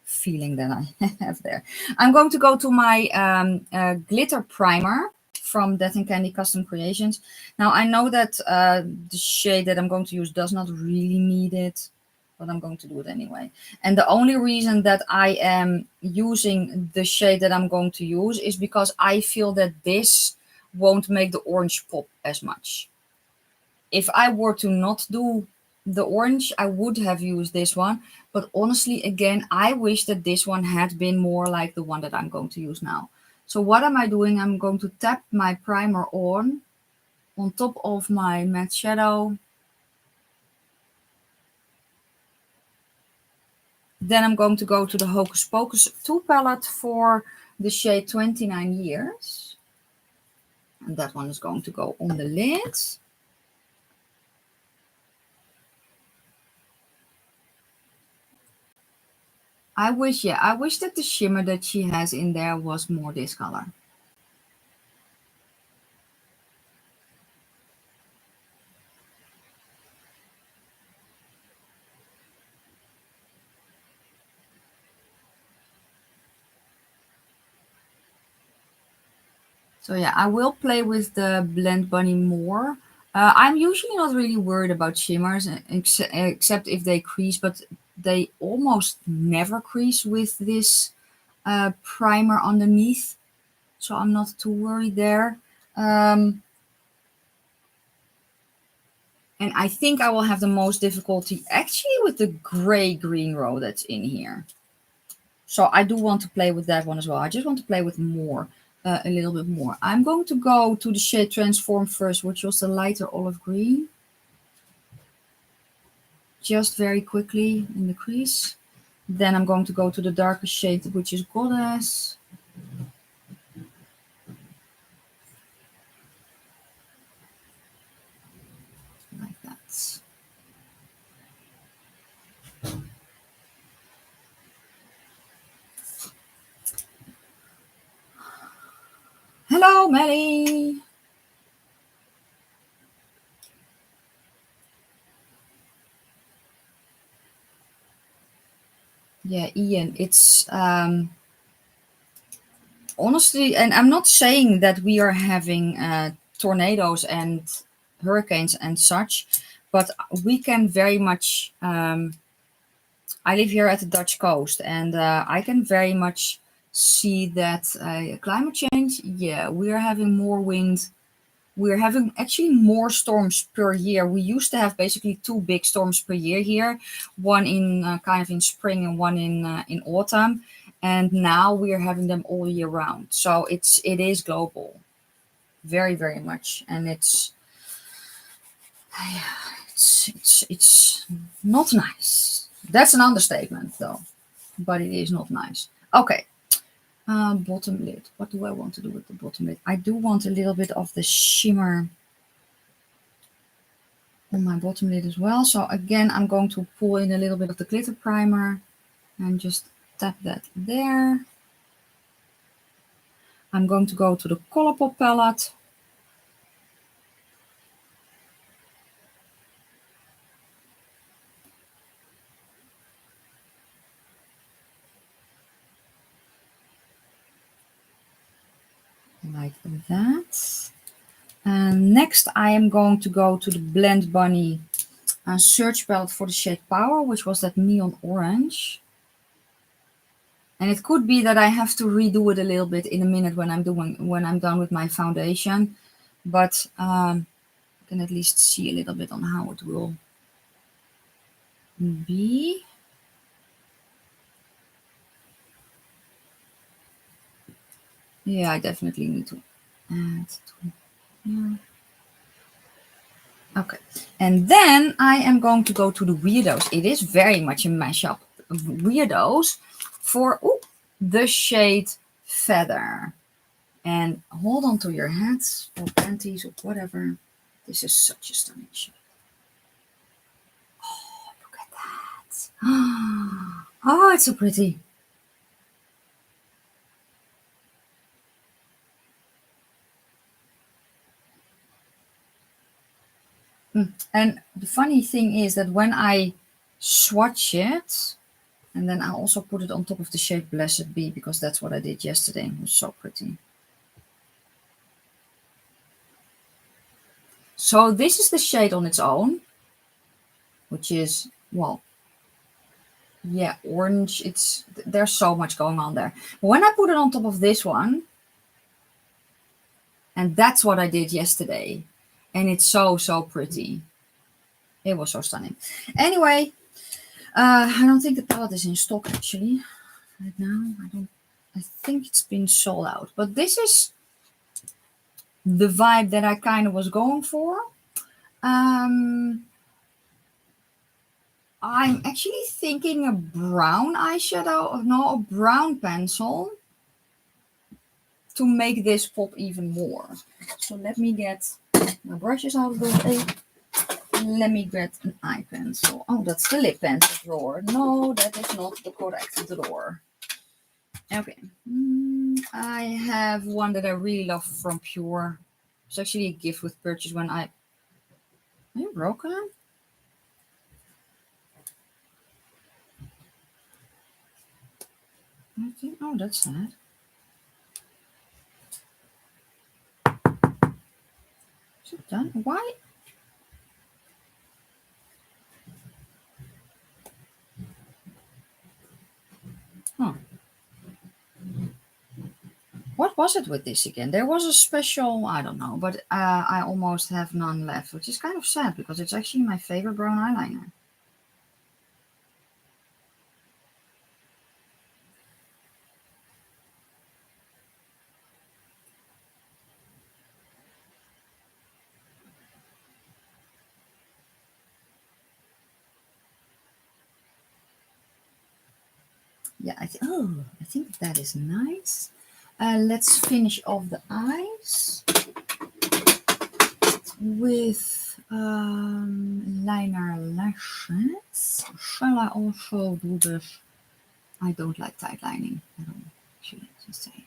feeling that I have there. I'm going to go to my glitter primer from Death and Candy Custom Creations. Now I know that the shade that I'm going to use does not really need it, but I'm going to do it anyway. And the only reason that I am using the shade that I'm going to use is because I feel that this won't make the orange pop as much. If I were to not do the orange, I would have used this one. But honestly, again, I wish that this one had been more like the one that I'm going to use now. So what am I doing? I'm going to tap my primer on top of my matte shadow. Then I'm going to go to the Hocus Pocus 2 palette for the shade 29 Years. And that one is going to go on the lid. I wish that the shimmer that she has in there was more this color. So yeah, I will play with the Blend Bunny more. I'm usually not really worried about shimmers, except if they crease, but they almost never crease with this primer underneath. So I'm not too worried there. And I think I will have the most difficulty actually with the gray-green row that's in here. So I do want to play with that one as well. I just want to play with more. A little bit more. I'm going to go to the shade Transform first, which was the lighter olive green. Just very quickly in the crease. Then I'm going to go to the darker shade, which is Goddess. Like that. Hello, Melly. Yeah, Ian, it's honestly, and I'm not saying that we are having tornadoes and hurricanes and such, but we can very much, I live here at the Dutch coast, and I can very much see that climate change, yeah, we are having more wind. We're having actually more storms per year. We used to have basically 2 big storms per year here, one in kind of in spring and one in autumn, and now we are having them all year round. So it is global, very very much, and it's not nice. That's an understatement, though, but it is not nice. Okay. Bottom lid. What do I want to do with the bottom lid? I do want a little bit of the shimmer on my bottom lid as well. So again, I'm going to pull in a little bit of the glitter primer and just tap that there. I'm going to go to the Colourpop palette. Like that. And next I am going to go to the Blend Bunny search palette for the shade Power, which was that neon orange. And it could be that I have to redo it a little bit in a minute when I'm done with my foundation, but I can at least see a little bit on how it will be. Yeah, I definitely need to add to here. Okay, and then I am going to go to the weirdos. It is very much a mashup of weirdos for the shade Feather. And hold on to your hats or panties or whatever. This is such a stunning shade. Oh, look at that. Oh, it's so pretty. And the funny thing is that when I swatch it, and then I also put it on top of the shade Blessed Be, because that's what I did yesterday. It was so pretty. So this is the shade on its own, which is, well, yeah, orange. There's so much going on there. But when I put it on top of this one, and that's what I did yesterday, and it's so pretty. It was so stunning. Anyway, I don't think the palette is in stock actually right now. I think it's been sold out. But this is the vibe that I kind of was going for. I'm actually thinking a brown eyeshadow, no, a brown pencil to make this pop even more. So let me get my brushes out of the way. Let me get an eye pencil. Oh, that's the lip pencil drawer. No, that is not the correct drawer. Okay. I have one that I really love from Pure. It's actually a gift with purchase when I... Are you broken? I think, oh, that's sad. Is it done? Why? Huh. What was it with this again? There was a special, I don't know, but I almost have none left, which is kind of sad because it's actually my favorite brown eyeliner. Yeah, I think that is nice. Let's finish off the eyes with liner lashes. Shall I also do this? I don't like tight lining at all, actually, just say.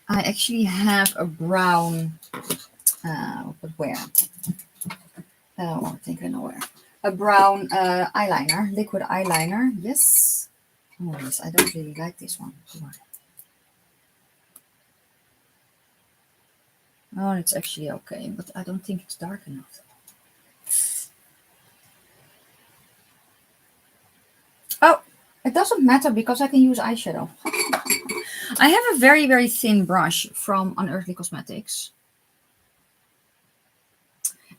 I actually have a brown, but where? Oh, I think I know where. A brown eyeliner, liquid eyeliner, yes. Oh, yes, I don't really like this one. Come on. Oh, it's actually okay, but I don't think it's dark enough. Oh, it doesn't matter because I can use eyeshadow. I have a very, very thin brush from Unearthly Cosmetics.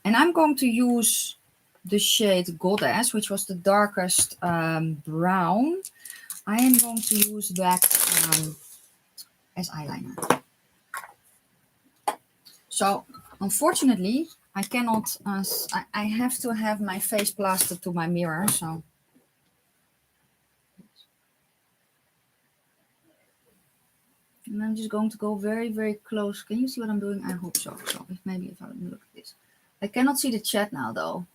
And I'm going to use the shade Goddess, which was the darkest brown. I am going to use that as eyeliner. So, unfortunately, I cannot, I have to have my face plastered to my mirror, so. And I'm just going to go very, very close. Can you see what I'm doing? I hope so. So maybe if I look at this. I cannot see the chat now though.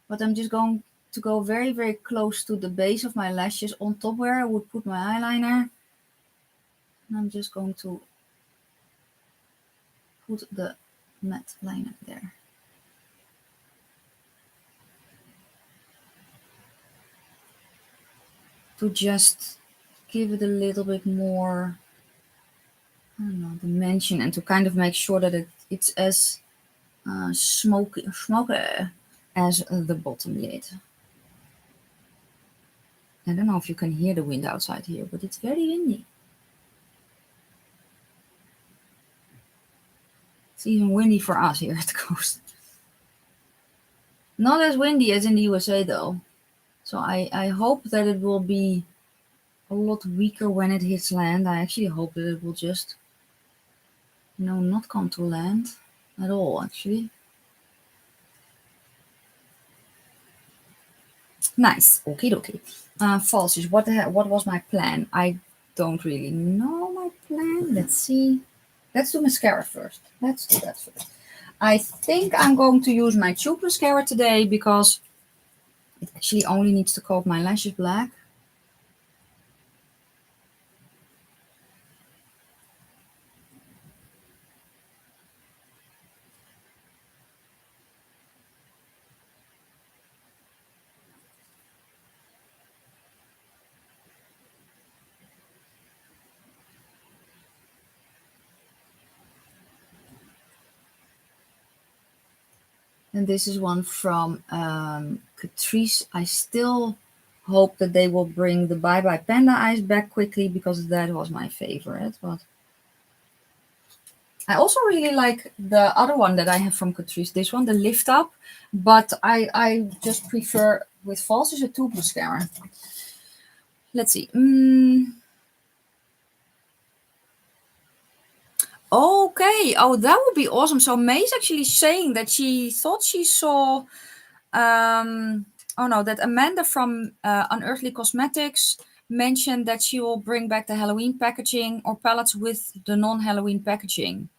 But I'm just going to go very, very close to the base of my lashes on top where I would put my eyeliner. And I'm just going to put the matte liner there. To just give it a little bit more, I don't know, dimension, and to kind of make sure that it's as smoky as the bottom lid. I don't know if you can hear the wind outside here, but it's very windy. It's even windy for us here at the coast. Not as windy as in the USA though. So I hope that it will be a lot weaker when it hits land. I actually hope that it will just, not come to land at all actually. Nice. Okie dokie. Falsies. What was my plan? I don't really know my plan. Let's see. Let's do mascara first. Let's do that first. I think I'm going to use my tube mascara today because it actually only needs to coat my lashes black. And this is one from Catrice. I still hope that they will bring the Bye Bye Panda Eyes back quickly because that was my favorite. But I also really like the other one that I have from Catrice, this one, the Lift Up. But I just prefer with Falsies a tube mascara. Let's see. Okay. Oh, that would be awesome. So May's actually saying that she thought she saw, that Amanda from Unearthly Cosmetics mentioned that she will bring back the Halloween packaging or palettes with the non-Halloween packaging.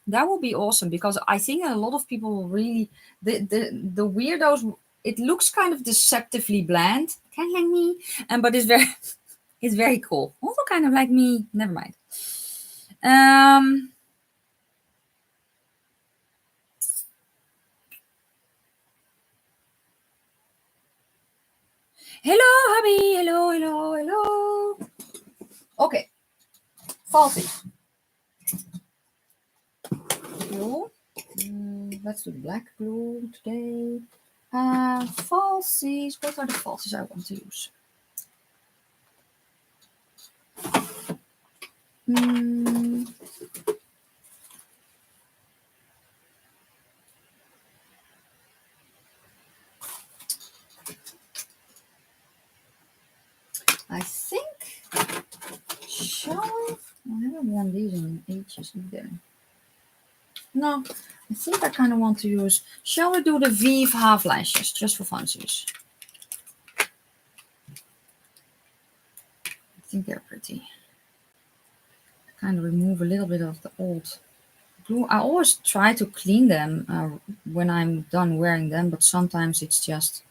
That would be awesome because I think a lot of people will really, the weirdos, it looks kind of deceptively bland, kind of like me, but it's very, it's very cool. Also kind of like me. Never mind. Hello, hubby. Hello, hello, hello. Okay. Falsies. Glue. Let's do the black glue today. Falsies. What are the falsies I want to use? I think, shall we? I haven't worn these in ages either. No, I think I kind of want to use, shall we do the Vive half lashes just for funsies? I think they're pretty. Kind of remove a little bit of the old glue. I always try to clean them when I'm done wearing them, but sometimes it's just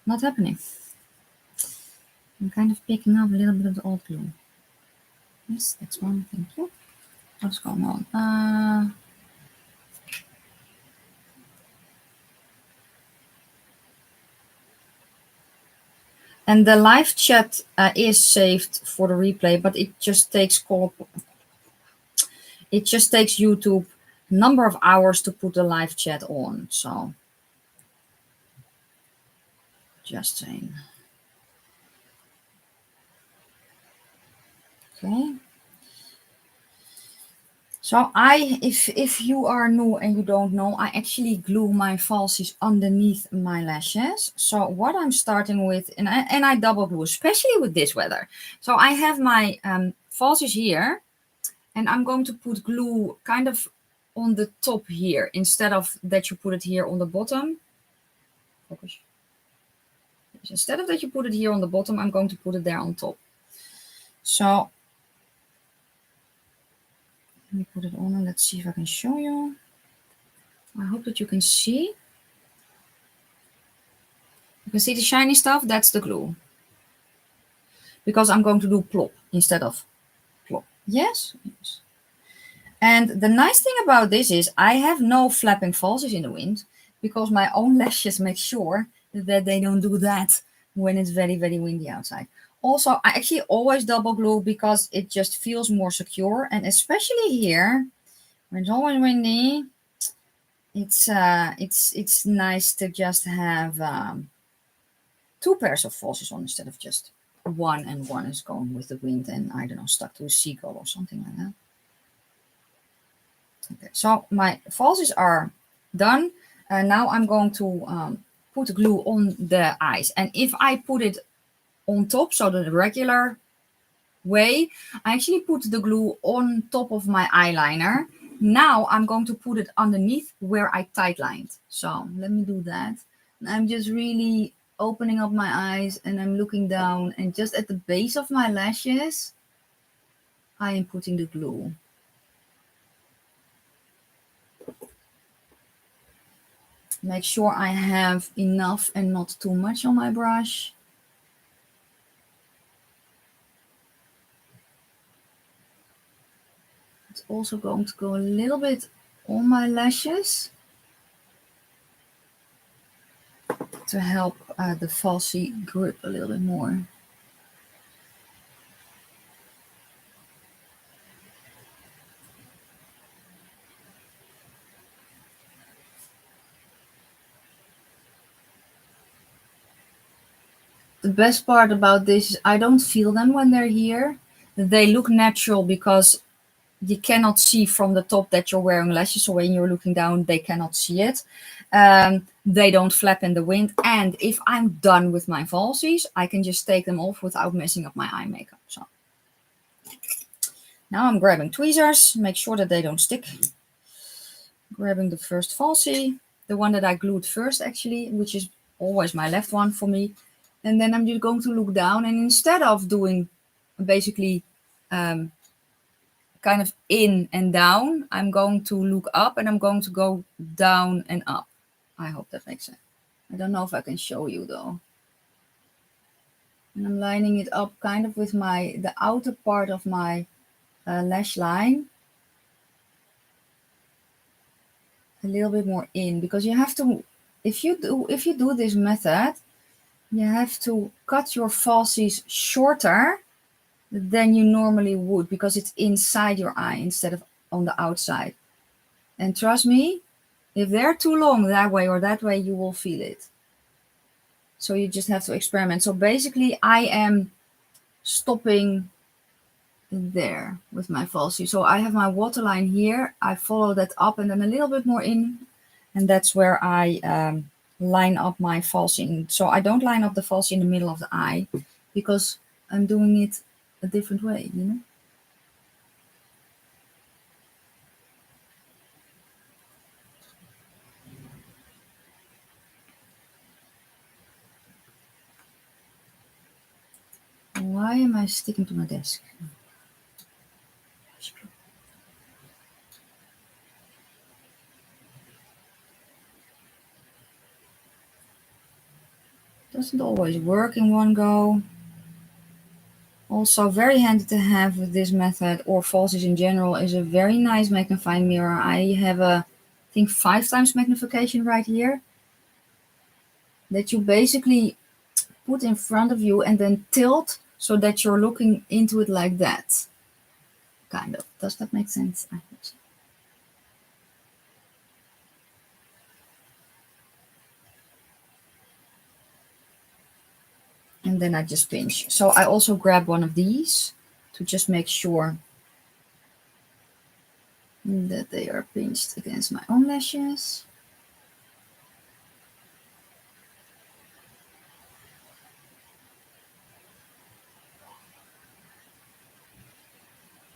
not happening. I'm kind of picking up a little bit of the old glue. Yes, that's one. Thank you. What's going on? And the live chat is saved for the replay, but it just takes YouTube a number of hours to put the live chat on. So just saying. Okay. So if you are new and you don't know, I actually glue my falsies underneath my lashes. So what I'm starting with, and I double glue, especially with this weather. So I have my falsies here, and I'm going to put glue kind of on the top here, instead of that you put it here on the bottom. Focus. Instead of that you put it here on the bottom, I'm going to put it there on top. So let me put it on and let's see if I can show you. I hope that you can see. You can see the shiny stuff, that's the glue. Because I'm going to do plop instead of plop. Yes? Yes. And the nice thing about this is I have no flapping falsies in the wind, because my own lashes make sure that they don't do that when it's very, very windy outside. Also, I actually always double glue because it just feels more secure. And especially here, when it's always windy, it's nice to just have two pairs of falsies on instead of just one, and one is going with the wind and, I don't know, stuck to a seagull or something like that. Okay, so my falsies are done. Now I'm going to put glue on the eyes. And if I put it on top, so the regular way, I actually put the glue on top of my eyeliner. Now I'm going to put it underneath where I tight lined. So let me do that. I'm just really opening up my eyes and I'm looking down, and just at the base of my lashes, I am putting the glue. Make sure I have enough and not too much on my brush. It's also going to go a little bit on my lashes to help the falsie grip a little bit more. The best part about this is I don't feel them when they're here. They look natural because you cannot see from the top that you're wearing lashes. So when you're looking down, they cannot see it. They don't flap in the wind. And if I'm done with my falsies, I can just take them off without messing up my eye makeup. So now I'm grabbing tweezers, make sure that they don't stick. Grabbing the first falsie, the one that I glued first actually, which is always my left one for me. And then I'm just going to look down, and instead of doing basically kind of in and down, I'm going to look up and I'm going to go down and up. I hope that makes sense. I don't know if I can show you though. And I'm lining it up kind of with the outer part of my lash line. A little bit more in, because you have to, if you do this method, you have to cut your falsies shorter than you normally would, because it's inside your eye instead of on the outside. And trust me, if they're too long that way or that way, you will feel it. So you just have to experiment. So basically I am stopping there with my falsie. So I have my waterline here. I follow that up and then a little bit more in. And that's where I line up my falsie. So I don't line up the falsie in the middle of the eye, because I'm doing it a different way, you know. Why am I sticking to my desk? Doesn't always work in one go. Also very handy to have with this method, or falsies in general, is a very nice magnifying mirror. I have I think 5 times magnification right here. That you basically put in front of you and then tilt so that you're looking into it like that. Kind of. Does that make sense? I hope so. And then I just pinch. So I also grab one of these to just make sure that they are pinched against my own lashes.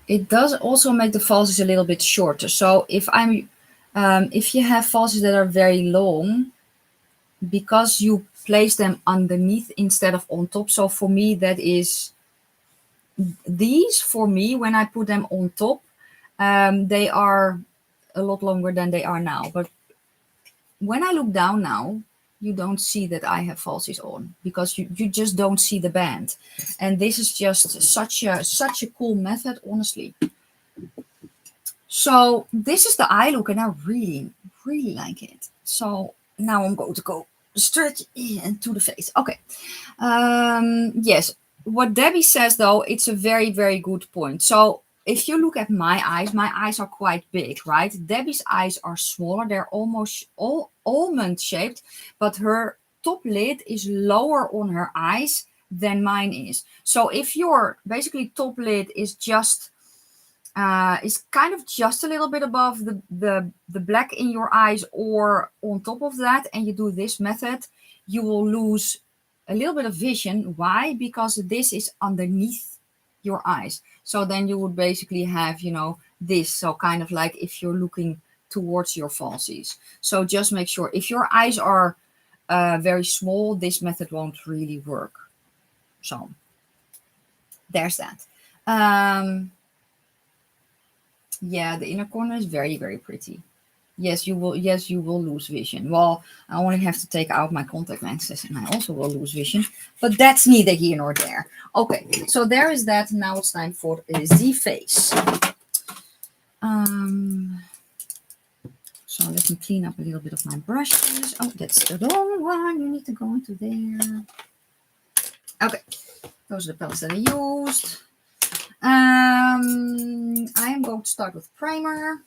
It does also make the falsies a little bit shorter. So if you have falsies that are very long, because you place them underneath instead of on top. So for me, that is these. For me, when I put them on top, they are a lot longer than they are now. But when I look down now, you don't see that I have falsies on because you just don't see the band. And this is just such a cool method, honestly. So this is the eye look and I really, really like it. So now I'm going to go straight into the face. Okay. Yes. What Debbie says though, it's a very, very good point. So if you look at my eyes are quite big, right? Debbie's eyes are smaller. They're almost all almond shaped, but her top lid is lower on her eyes than mine is. So if your basically top lid is just is kind of just a little bit above the black in your eyes or on top of that, and you do this method, you will lose a little bit of vision. Why? Because this is underneath your eyes. So then you would basically have, you know, this. So kind of like if you're looking towards your falsies. So just make sure if your eyes are very small, this method won't really work. So there's that. Yeah, the inner corner is very, very pretty. Yes, you will. Yes, you will lose vision. Well, I only have to take out my contact lenses, and I also will lose vision. But that's neither here nor there. Okay, so there is that. Now it's time for the face. So let me clean up a little bit of my brushes. Oh, that's the wrong one. You need to go into there. Okay, those are the palettes that I used. I am going to start with primer.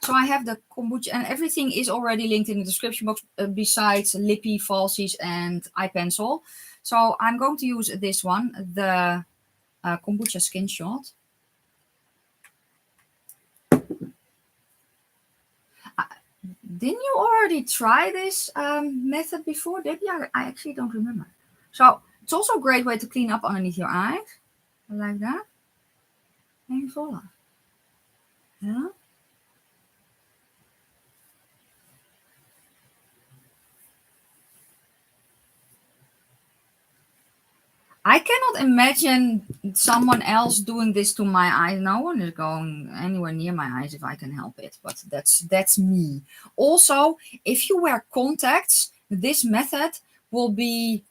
So I have the kombucha, and everything is already linked in the description box besides lippy, falsies, and eye pencil. So I'm going to use this one, the kombucha skin shot. Didn't you already try this method before, Debbie? I actually don't remember. So it's also a great way to clean up underneath your eyes, like that. And voila. Yeah. I cannot imagine someone else doing this to my eyes. No one is going anywhere near my eyes if I can help it. But that's me. Also, if you wear contacts, this method will be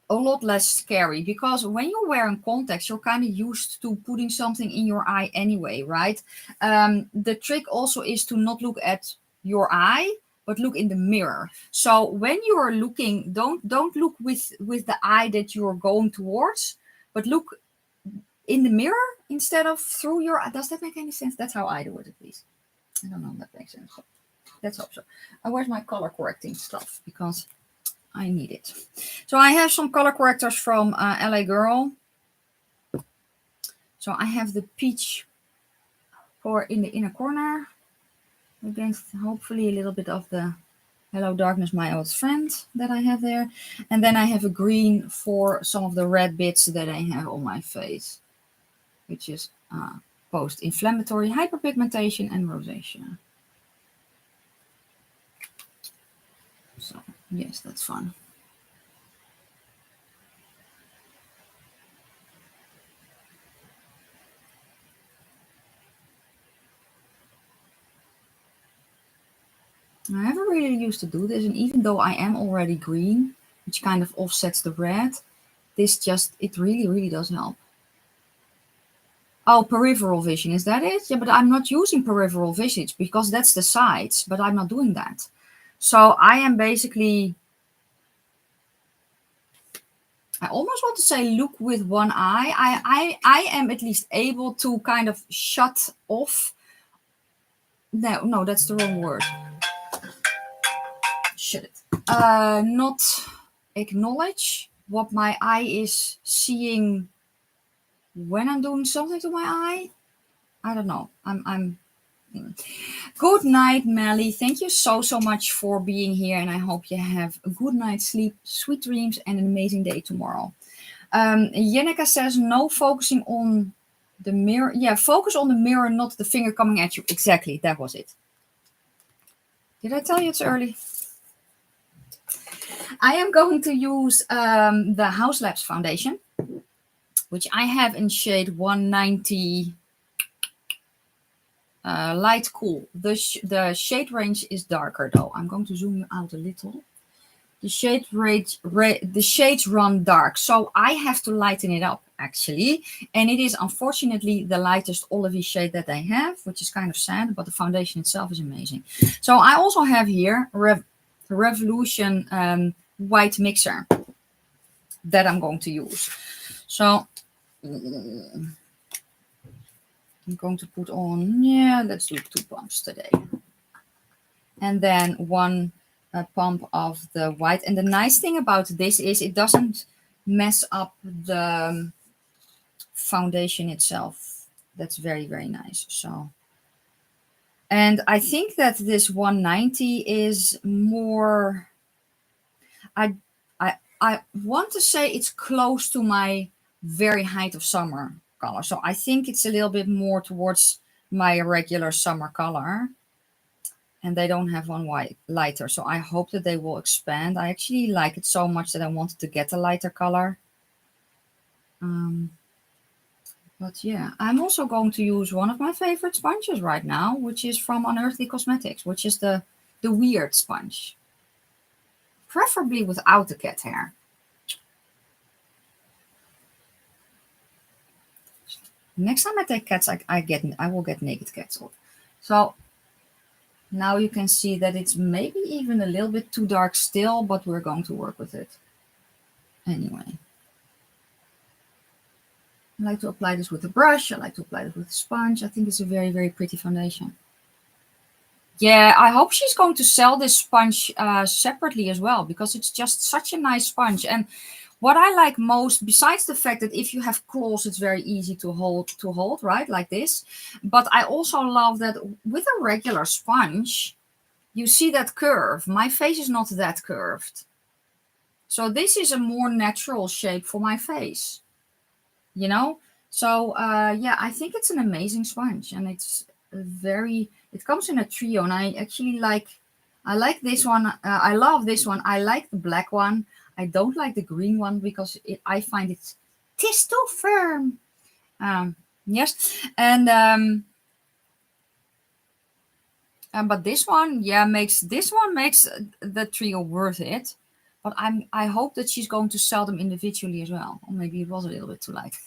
a lot less scary because when you're wearing contacts, you're kind of used to putting something in your eye anyway, right? The trick also is to not look at your eye, but look in the mirror. So when you are looking, don't look with the eye that you're going towards, but look in the mirror instead of through your eye. Does that make any sense? That's how I do it, at least. I don't know if that makes sense. Let's hope so. Where's my color correcting stuff? Because I need it. So I have some color correctors from LA Girl. So I have the peach for in the inner corner against hopefully a little bit of the Hello Darkness, my old friend that I have there. And then I have a green for some of the red bits that I have on my face, which is post-inflammatory hyperpigmentation and rosacea. So yes, that's fun. I never really used to do this, and even though I am already green, which kind of offsets the red, this just, it really, really does help. Oh, peripheral vision, is that it? Yeah, but I'm not using peripheral vision because that's the sides, but I'm not doing that. So I am basically I almost want to say look with one eye. I am at least able to kind of shut off. No, that's the wrong word. Shut it. Not acknowledge what my eye is seeing when I'm doing something to my eye. I don't know. Good night, Melly. Thank you so much for being here, and I hope you have a good night's sleep, sweet dreams, and an amazing day tomorrow. Jenica says no focusing on the mirror. Yeah, focus on the mirror, not the finger coming at you. Exactly, that was it. Did I tell you it's early? I am going to use the House Labs foundation, which I have in shade 190 light cool. The shade range is darker though. I'm going to zoom you out a little. The shades run dark, so I have to lighten it up actually. And it is unfortunately the lightest olivey shade that I have, which is kind of sad, but the foundation itself is amazing. So I also have here Revolution white mixer that I'm going to use. So I'm going to put on, yeah, let's do 2 pumps today. And then 1 pump of the white. And the nice thing about this is it doesn't mess up the foundation itself. That's very, very nice. So, and I think that this 190 is more, I want to say it's close to my very height of summer color. So I think it's a little bit more towards my regular summer color. And they don't have one white lighter. So I hope that they will expand. I actually like it so much that I wanted to get a lighter color. But yeah, I'm also going to use one of my favorite sponges right now, which is from Unearthly Cosmetics, which is the weird sponge. Preferably without the cat hair. Next time I take cats, I will get naked cats on. So now you can see that it's maybe even a little bit too dark still, but we're going to work with it. Anyway. I like to apply this with a brush. I like to apply it with a sponge. I think it's a very, very pretty foundation. Yeah, I hope she's going to sell this sponge separately as well, because it's just such a nice sponge. And what I like most, besides the fact that if you have claws, it's very easy to hold, right? Like this. But I also love that with a regular sponge, you see that curve. My face is not that curved. So this is a more natural shape for my face, you know? So yeah, I think it's an amazing sponge, and it's it comes in a trio, and I actually I like this one. I love this one. I like the black one. I don't like the green one because I find it's too firm. Yes, and but this one, yeah, makes the trio worth it. But I hope that she's going to sell them individually as well. Or maybe it was a little bit too light.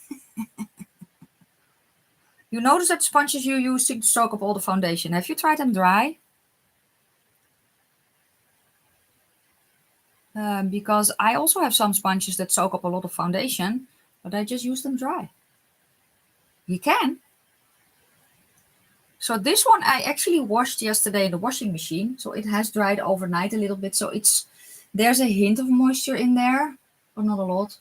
You notice that sponges you use to soak up all the foundation. Have you tried them dry? Because I also have some sponges that soak up a lot of foundation, but I just use them dry. You can. So this one I actually washed yesterday in the washing machine. So it has dried overnight a little bit. So there's a hint of moisture in there, but not a lot.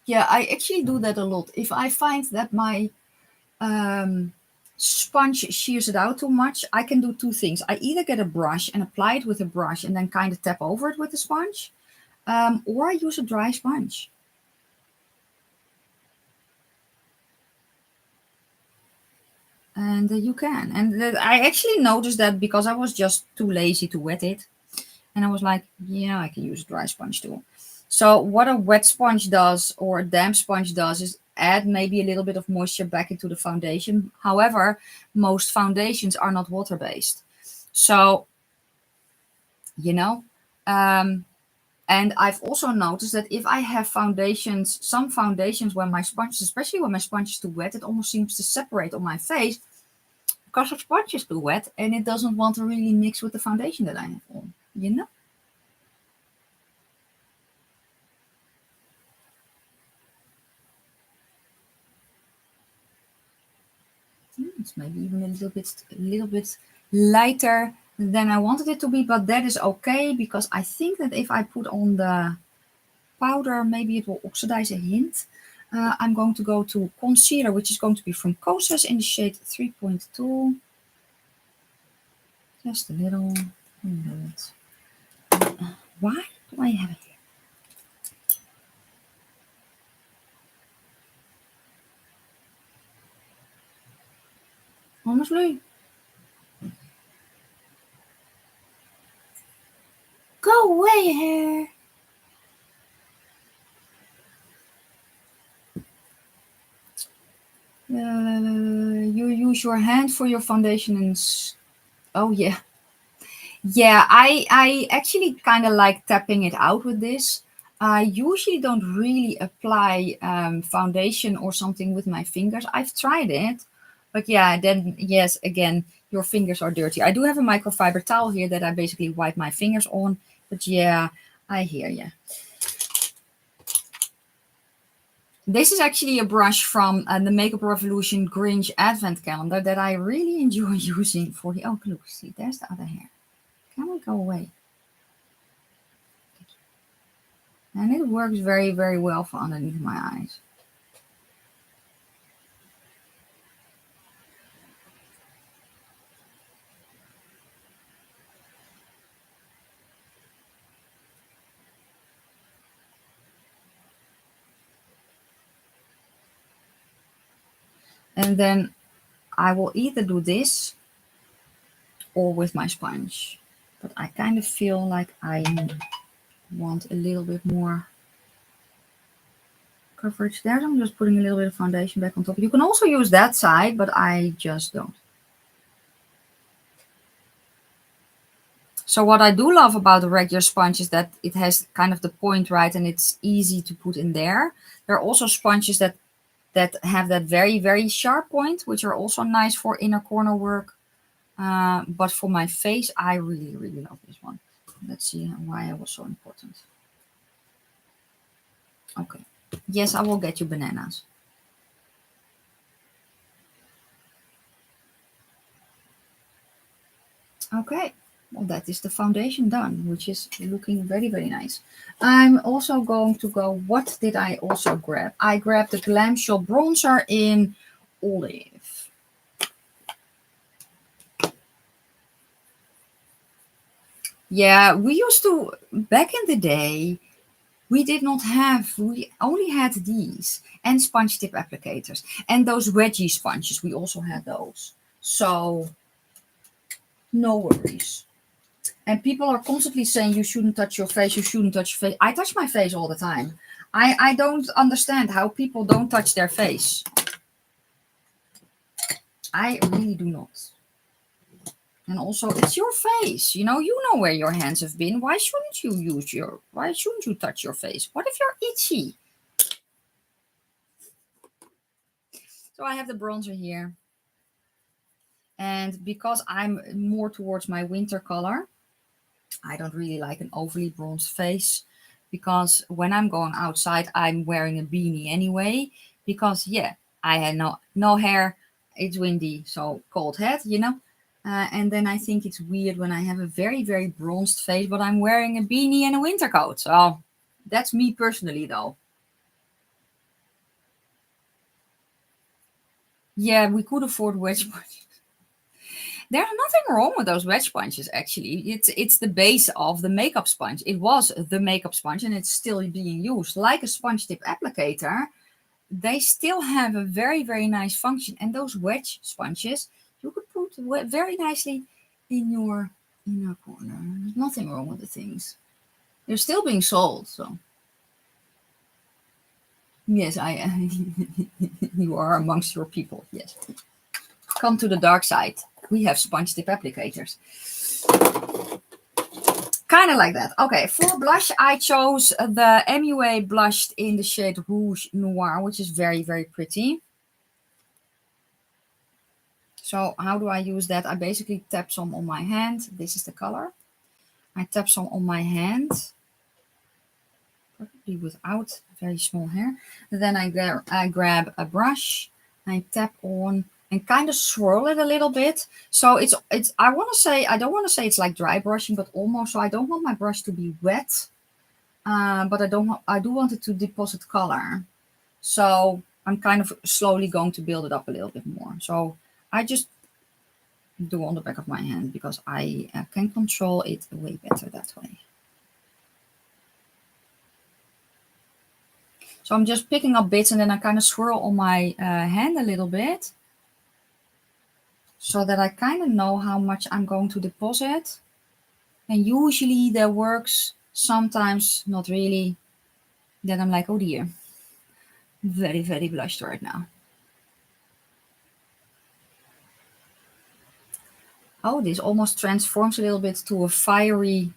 Yeah, I actually do that a lot. If I find that my sponge shears it out too much, I can do 2 things. I either get a brush and apply it with a brush and then kind of tap over it with a sponge, or I use a dry sponge. And you can. And I actually noticed that because I was just too lazy to wet it. And I was like, yeah, I can use a dry sponge too. So what a wet sponge does, or a damp sponge does, is add maybe a little bit of moisture back into the foundation. However, most foundations are not water-based. So, you know, and I've also noticed that if I have foundations, some foundations where my sponge, especially when my sponge is too wet, it almost seems to separate on my face. because the sponge is too wet and it doesn't want to really mix with the foundation that I have on, you know? It's maybe even a little bit lighter than I wanted it to be, but that is okay because I think that if I put on the powder, maybe it will oxidize a hint. I'm going to go to concealer, which is going to be from Kosas in the shade 3.2. Just a little. Why do I have it here? Honestly. Go away, hair. You use your hand for your foundation and... Oh, yeah. Yeah, I actually kind of like tapping it out with this. I usually don't really apply foundation or something with my fingers. I've tried it, but yeah, then yes, again, your fingers are dirty. I do have a microfiber towel here that I basically wipe my fingers on, but yeah, I hear you. This is actually a brush from the Makeup Revolution Grinch Advent Calendar that I really enjoy using for the... Oh, look, see, there's the other hair. Can we go away? And it works very, very well for underneath my eyes. And then I will either do this or with my sponge. But I kind of feel like I want a little bit more coverage there. So I'm just putting a little bit of foundation back on top. You can also use that side, but I just don't. So what I do love about the regular sponge is that it has kind of the point, right? And it's easy to put in there. There are also sponges that have that very, very sharp point, which are also nice for inner corner work. But for my face, I really, really love this one. Let's see why it was so important. Okay. Yes, I will get you bananas. Okay. Well, that is the foundation done, which is looking very, very nice. I'm also going to go, what did I also grab? I grabbed the Glam Shop bronzer in Olive. Yeah, we used to, back in the day, we only had these and sponge tip applicators and those wedgie sponges. We also had those. So no worries. And people are constantly saying you shouldn't touch your face, you shouldn't touch your face. I touch my face all the time. I don't understand how people don't touch their face. I really do not. And also, it's your face. You know where your hands have been. Why shouldn't you touch your face? What if you're itchy? So I have the bronzer here. And because I'm more towards my winter color, I don't really like an overly bronzed face. Because when I'm going outside, I'm wearing a beanie anyway. Because, yeah, I had no hair. It's windy, so cold head, and then I think it's weird when I have a very, very bronzed face, but I'm wearing a beanie and a winter coat. So that's me personally, though. Yeah, we could afford wedge sponges. There's nothing wrong with those wedge sponges, actually. It's the base of the makeup sponge. It was the makeup sponge, and it's still being used like a sponge tip applicator. They still have a very, very nice function. And those wedge sponges, you could put very nicely in your inner corner. There's nothing wrong with the things. They're still being sold, so. Yes, you are amongst your people, yes. Come to the dark side. We have sponge tip applicators. Kind of like that. Okay, for blush, I chose the MUA blush in the shade Rouge Noir, which is very, very pretty. So how do I use that? I basically tap some on my hand. This is the color. I tap some on my hand, probably without very small hair. And then I grab a brush, I tap on and kind of swirl it a little bit. So it's I want to say, I don't want to say it's like dry brushing, but almost. So I don't want my brush to be wet, but I do want it to deposit color. So I'm kind of slowly going to build it up a little bit more. So I just do on the back of my hand because I can control it way better that way. So I'm just picking up bits and then I kind of swirl on my hand a little bit so that I kind of know how much I'm going to deposit. And usually that works, sometimes not really. Then I'm like, oh dear, very, very blushed right now. Oh, this almost transforms a little bit to a fiery.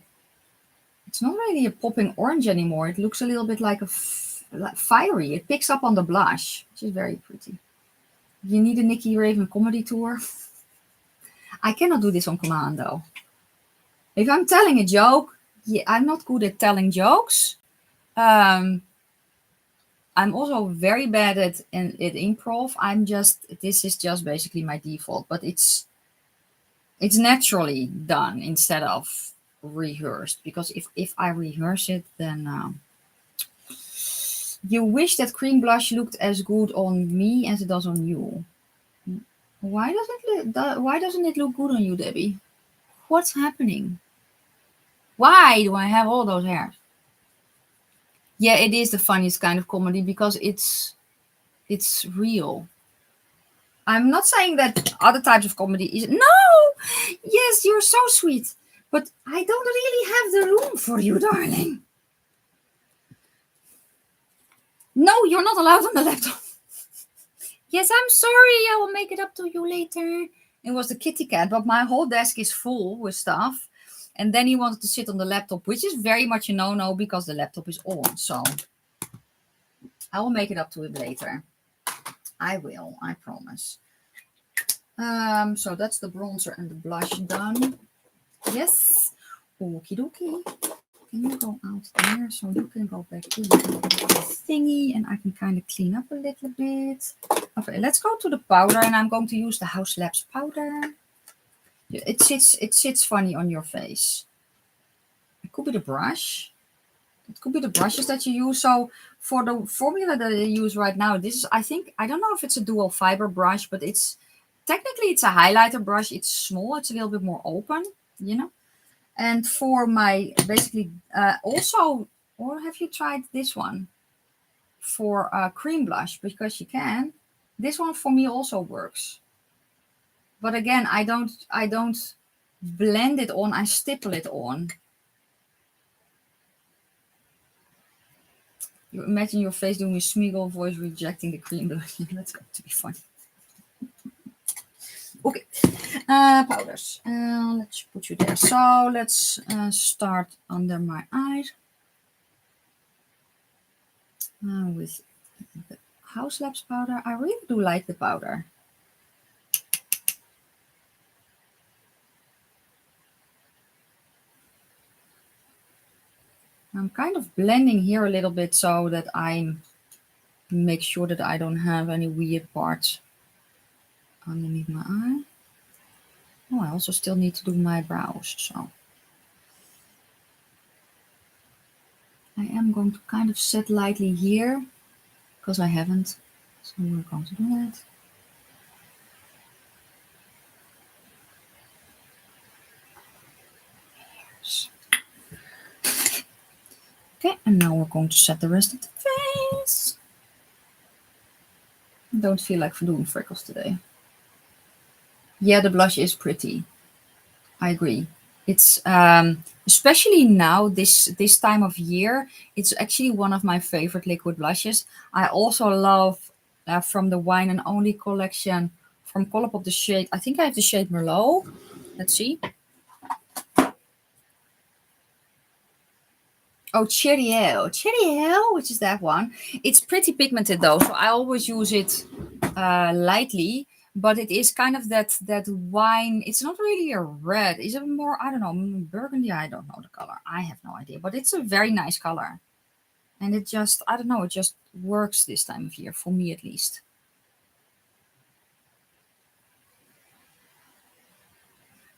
It's not really a popping orange anymore. It looks a little bit like like fiery. It picks up on the blush, which is very pretty. You need a Nikki Raven comedy tour. I cannot do this on command though. If I'm telling a joke, yeah, I'm not good at telling jokes. I'm also very bad at improv. This is just basically my default, but it's naturally done instead of rehearsed, because if I rehearse it, then you wish that cream blush looked as good on me as it does on you. Why doesn't it look good on you, Debbie? What's happening? Why do I have all those hairs? Yeah, it is the funniest kind of comedy because it's real. I'm not saying that other types of comedy is no. Yes, you're so sweet, but I don't really have the room for you, darling. No, you're not allowed on the laptop. Yes, I'm sorry. I will make it up to you later. It was the kitty cat, but my whole desk is full with stuff. And then he wanted to sit on the laptop, which is very much a no-no because the laptop is on. So I will make it up to him later. I will, I promise. So that's the bronzer and the blush done. Yes. Okie dokie. Can you go out there so you can go back to the thingy and I can kind of clean up a little bit. Okay, let's go to the powder and I'm going to use the House Labs powder. It sits funny on your face. It could be the brush. It could be the brushes that you use. So for the formula that I use right now, this is, I don't know if it's a dual fiber brush, but technically it's a highlighter brush. It's small. It's a little bit more open, you know. And for my, basically, also, or have you tried this one? For cream blush, because you can. This one for me also works. But again, I don't blend it on, I stipple it on. You imagine your face doing a Smeagol voice rejecting the cream blush. That's going to be fun. Okay, powders. Let's put you there. So let's start under my eyes with the House Labs powder. I really do like the powder. I'm kind of blending here a little bit so that I make sure that I don't have any weird parts underneath my eye. Oh, I also still need to do my brows, so I am going to kind of set lightly here because I haven't, so we're going to do that. Yes. Okay, and now we're going to set the rest of the face. I don't feel like doing freckles today. Yeah, the blush is pretty. I agree. It's especially now this time of year, it's actually one of my favorite liquid blushes. I also love from the Wine and Only collection from Colourpop the shade. I think I have the shade Merlot. Let's see. Oh, Cheerio, which is that one. It's pretty pigmented though, so I always use it lightly. but it is kind of that wine. It's not really a red. Is it more, I don't know, burgundy? I don't know the color. I have no idea, but it's a very nice color. And it just, I don't know, it just works this time of year, for me at least.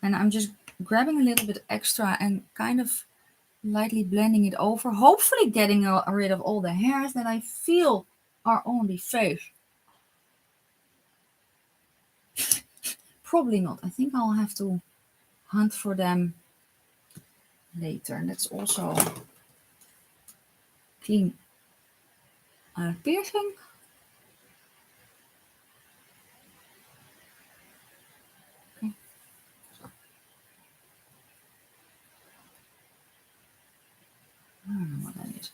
And I'm just grabbing a little bit extra and kind of lightly blending it over, hopefully getting rid of all the hairs that I feel are on the face. Probably not. I think I'll have to hunt for them later. And let's also clean piercing. Okay. I don't know what that is.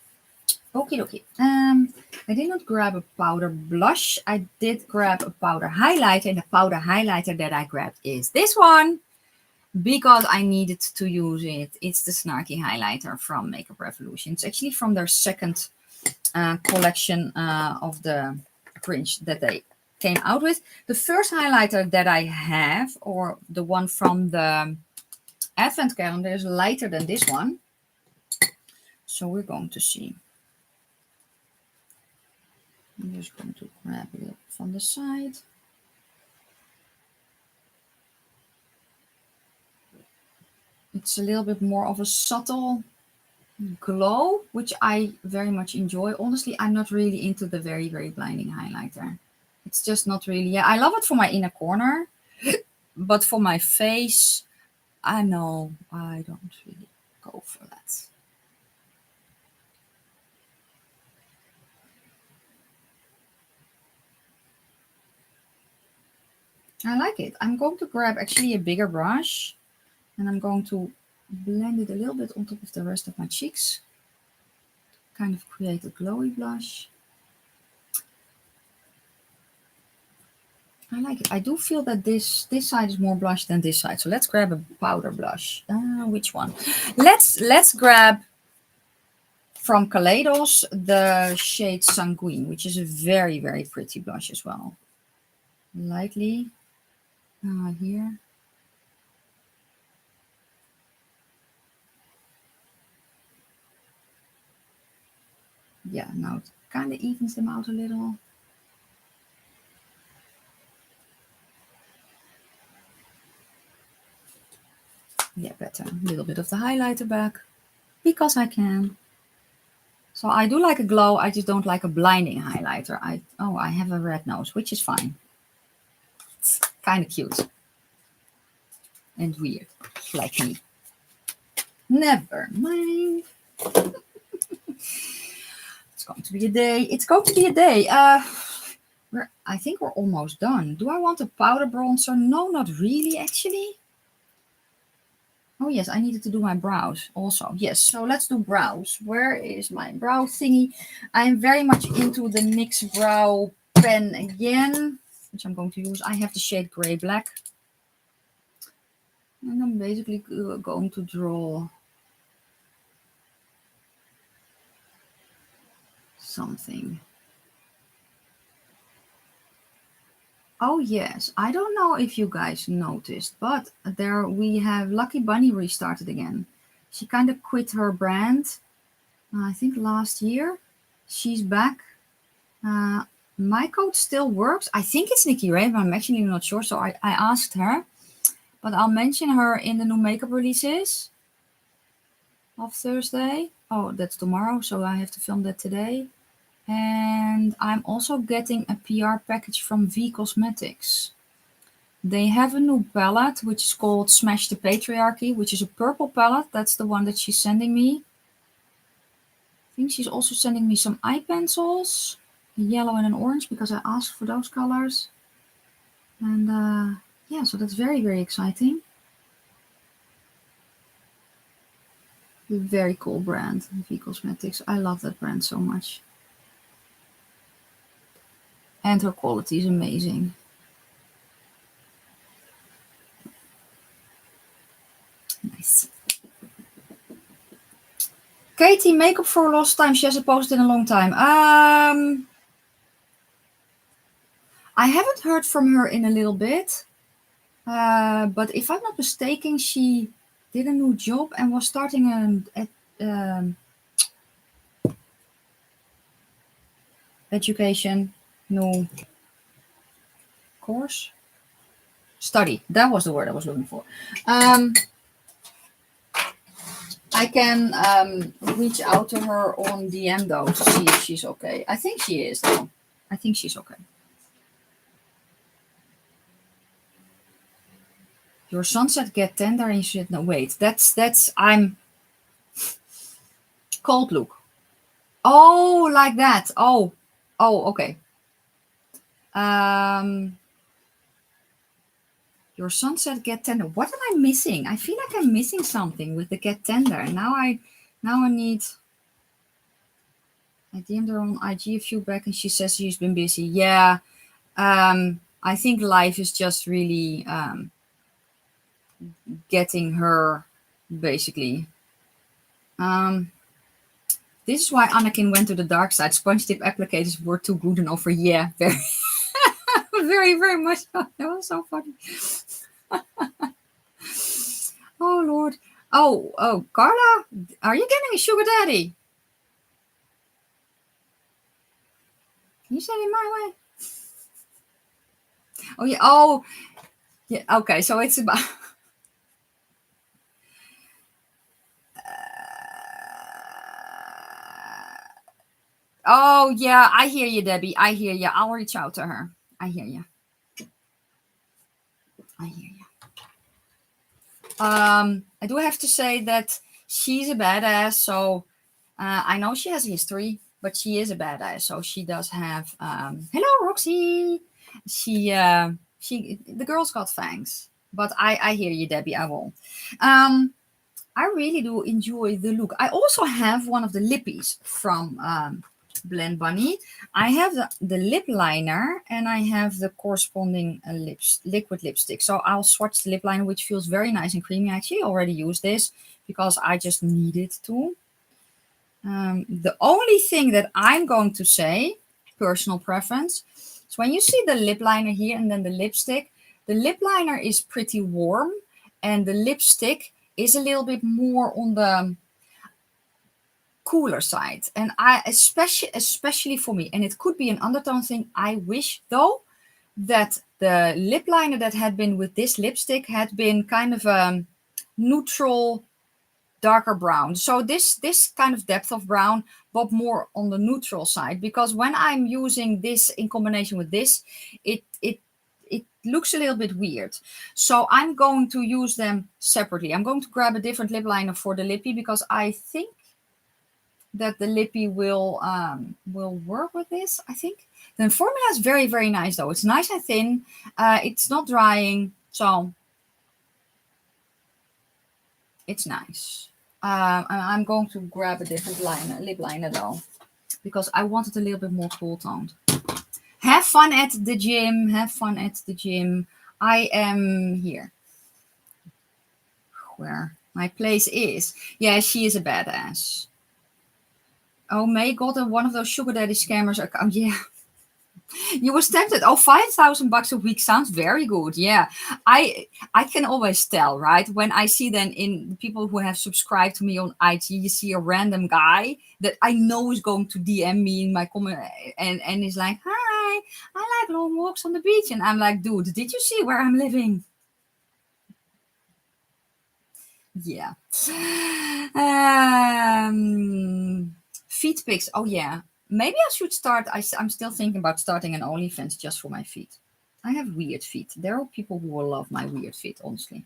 Okie dokie. I did not grab a powder blush. I did grab a powder highlighter, and the powder highlighter that I grabbed is this one because I needed to use it. It's the Snarky highlighter from Makeup Revolution. It's actually from their second collection of the fringe that they came out with. The first highlighter that I have, or the one from the Advent calendar, is lighter than this one. So we're going to see. I'm just going to grab it from the side. It's a little bit more of a subtle glow, which I very much enjoy. Honestly, I'm not really into the very, very blinding highlighter. It's just not really. Yeah, I love it for my inner corner, but for my face, I know I don't really go for that. I like it. I'm going to grab actually a bigger brush, and I'm going to blend it a little bit on top of the rest of my cheeks. Kind of create a glowy blush. I like it. I do feel that this side is more blush than this side. So let's grab a powder blush. Which one? Let's grab from Kaleidos the shade Sanguine, which is a very, very pretty blush as well. Lightly here. Yeah, now it kind of evens them out a little. Yeah, better. A little bit of the highlighter back because I can. So I do like a glow. I just don't like a blinding highlighter. I have a red nose, which is fine. It's kind of cute and weird, like me. Never mind. It's going to be a day. It's going to be a day. I think we're almost done. Do I want a powder bronzer? No, not really, actually. Oh, yes, I needed to do my brows also. Yes, so let's do brows. Where is my brow thingy? I'm very much into the NYX brow pen again, which I'm going to use. I have the shade Gray Black. And I'm basically going to draw something. Oh yes, I don't know if you guys noticed, but there we have Lucky Bunny restarted again. She kind of quit her brand, I think last year. She's back. My code still works. I think it's Nikki Ray, but I'm actually not sure. So I asked her, but I'll mention her in the new makeup releases of Thursday. Oh, that's tomorrow, so I have to film that today. And I'm also getting a PR package from V Cosmetics. They have a new palette, which is called Smash the Patriarchy, which is a purple palette. That's the one that she's sending me. I think she's also sending me some eye pencils, a yellow and an orange, because I asked for those colors. And yeah, so that's very, very exciting. Very cool brand, V Cosmetics. I love that brand so much. And her quality is amazing. Nice. Katie, makeup for a lost time. She hasn't posted in a long time. I haven't heard from her in a little bit. But if I'm not mistaken, she did a new job and was starting an education, new course, study. That was the word I was looking for. I can reach out to her on DM though to see if she's okay. I think she is though. I think she's okay. Your sunset get tender and you should no wait. That's I'm cold look. Oh, like that. Oh, okay. Your sunset get tender. What am I missing? I feel like I'm missing something with the get tender. Now I need. I DM'd her on IG a few back and she says she's been busy. Yeah. I think life is just really getting her basically. This is why Anakin went to the dark side. Sponge tip applicators were too good an offer. Yeah, very, very, very much. That was so funny. Oh, Lord. Oh, Carla, are you getting a sugar daddy? Can you send it my way? Oh, yeah. Oh, yeah. Okay, so it's about... Oh, yeah, I hear you, Debbie. I hear you. I'll reach out to her. I hear you. I hear you. I do have to say that she's a badass. So I know she has a history, but she is a badass. So she does have. Hello, Roxy. The girl's got fangs. But I hear you, Debbie. I will. I really do enjoy the look. I also have one of the lippies from Blend Bunny. I have the lip liner and I have the corresponding liquid lipstick. So I'll swatch the lip liner, which feels very nice and creamy. I actually already used this because I just needed to. The only thing that I'm going to say, personal preference, is when you see the lip liner here and then the lip liner is pretty warm and the lipstick is a little bit more on the cooler side. And I especially for me, and it could be an undertone thing, I wish though that the lip liner that had been with this lipstick had been kind of a neutral darker brown. So this kind of depth of brown, but more on the neutral side, because when I'm using this in combination with this, it looks a little bit weird. So I'm going to use them separately. I'm going to grab a different lip liner for the lippy because I think that the lippy will work with this. I think the formula is very, very nice though. It's nice and thin. It's not drying, so it's nice. I'm going to grab a different lip liner though, because I want it a little bit more cool toned. Have fun at the gym. Have fun at the gym. I am here. Where my place is. Yeah, she is a badass. Oh, May got one of those sugar daddy scammers account. Yeah. You was tempted. Oh, $5,000 a week sounds very good. Yeah. I can always tell, right? When I see then in the people who have subscribed to me on IG, you see a random guy that I know is going to DM me in my comment and is like, hi, I like long walks on the beach. And I'm like, dude, did you see where I'm living? Yeah. Feet pics. Oh, yeah. Maybe I should start. I'm still thinking about starting an OnlyFans just for my feet. I have weird feet. There are people who will love my weird feet, honestly.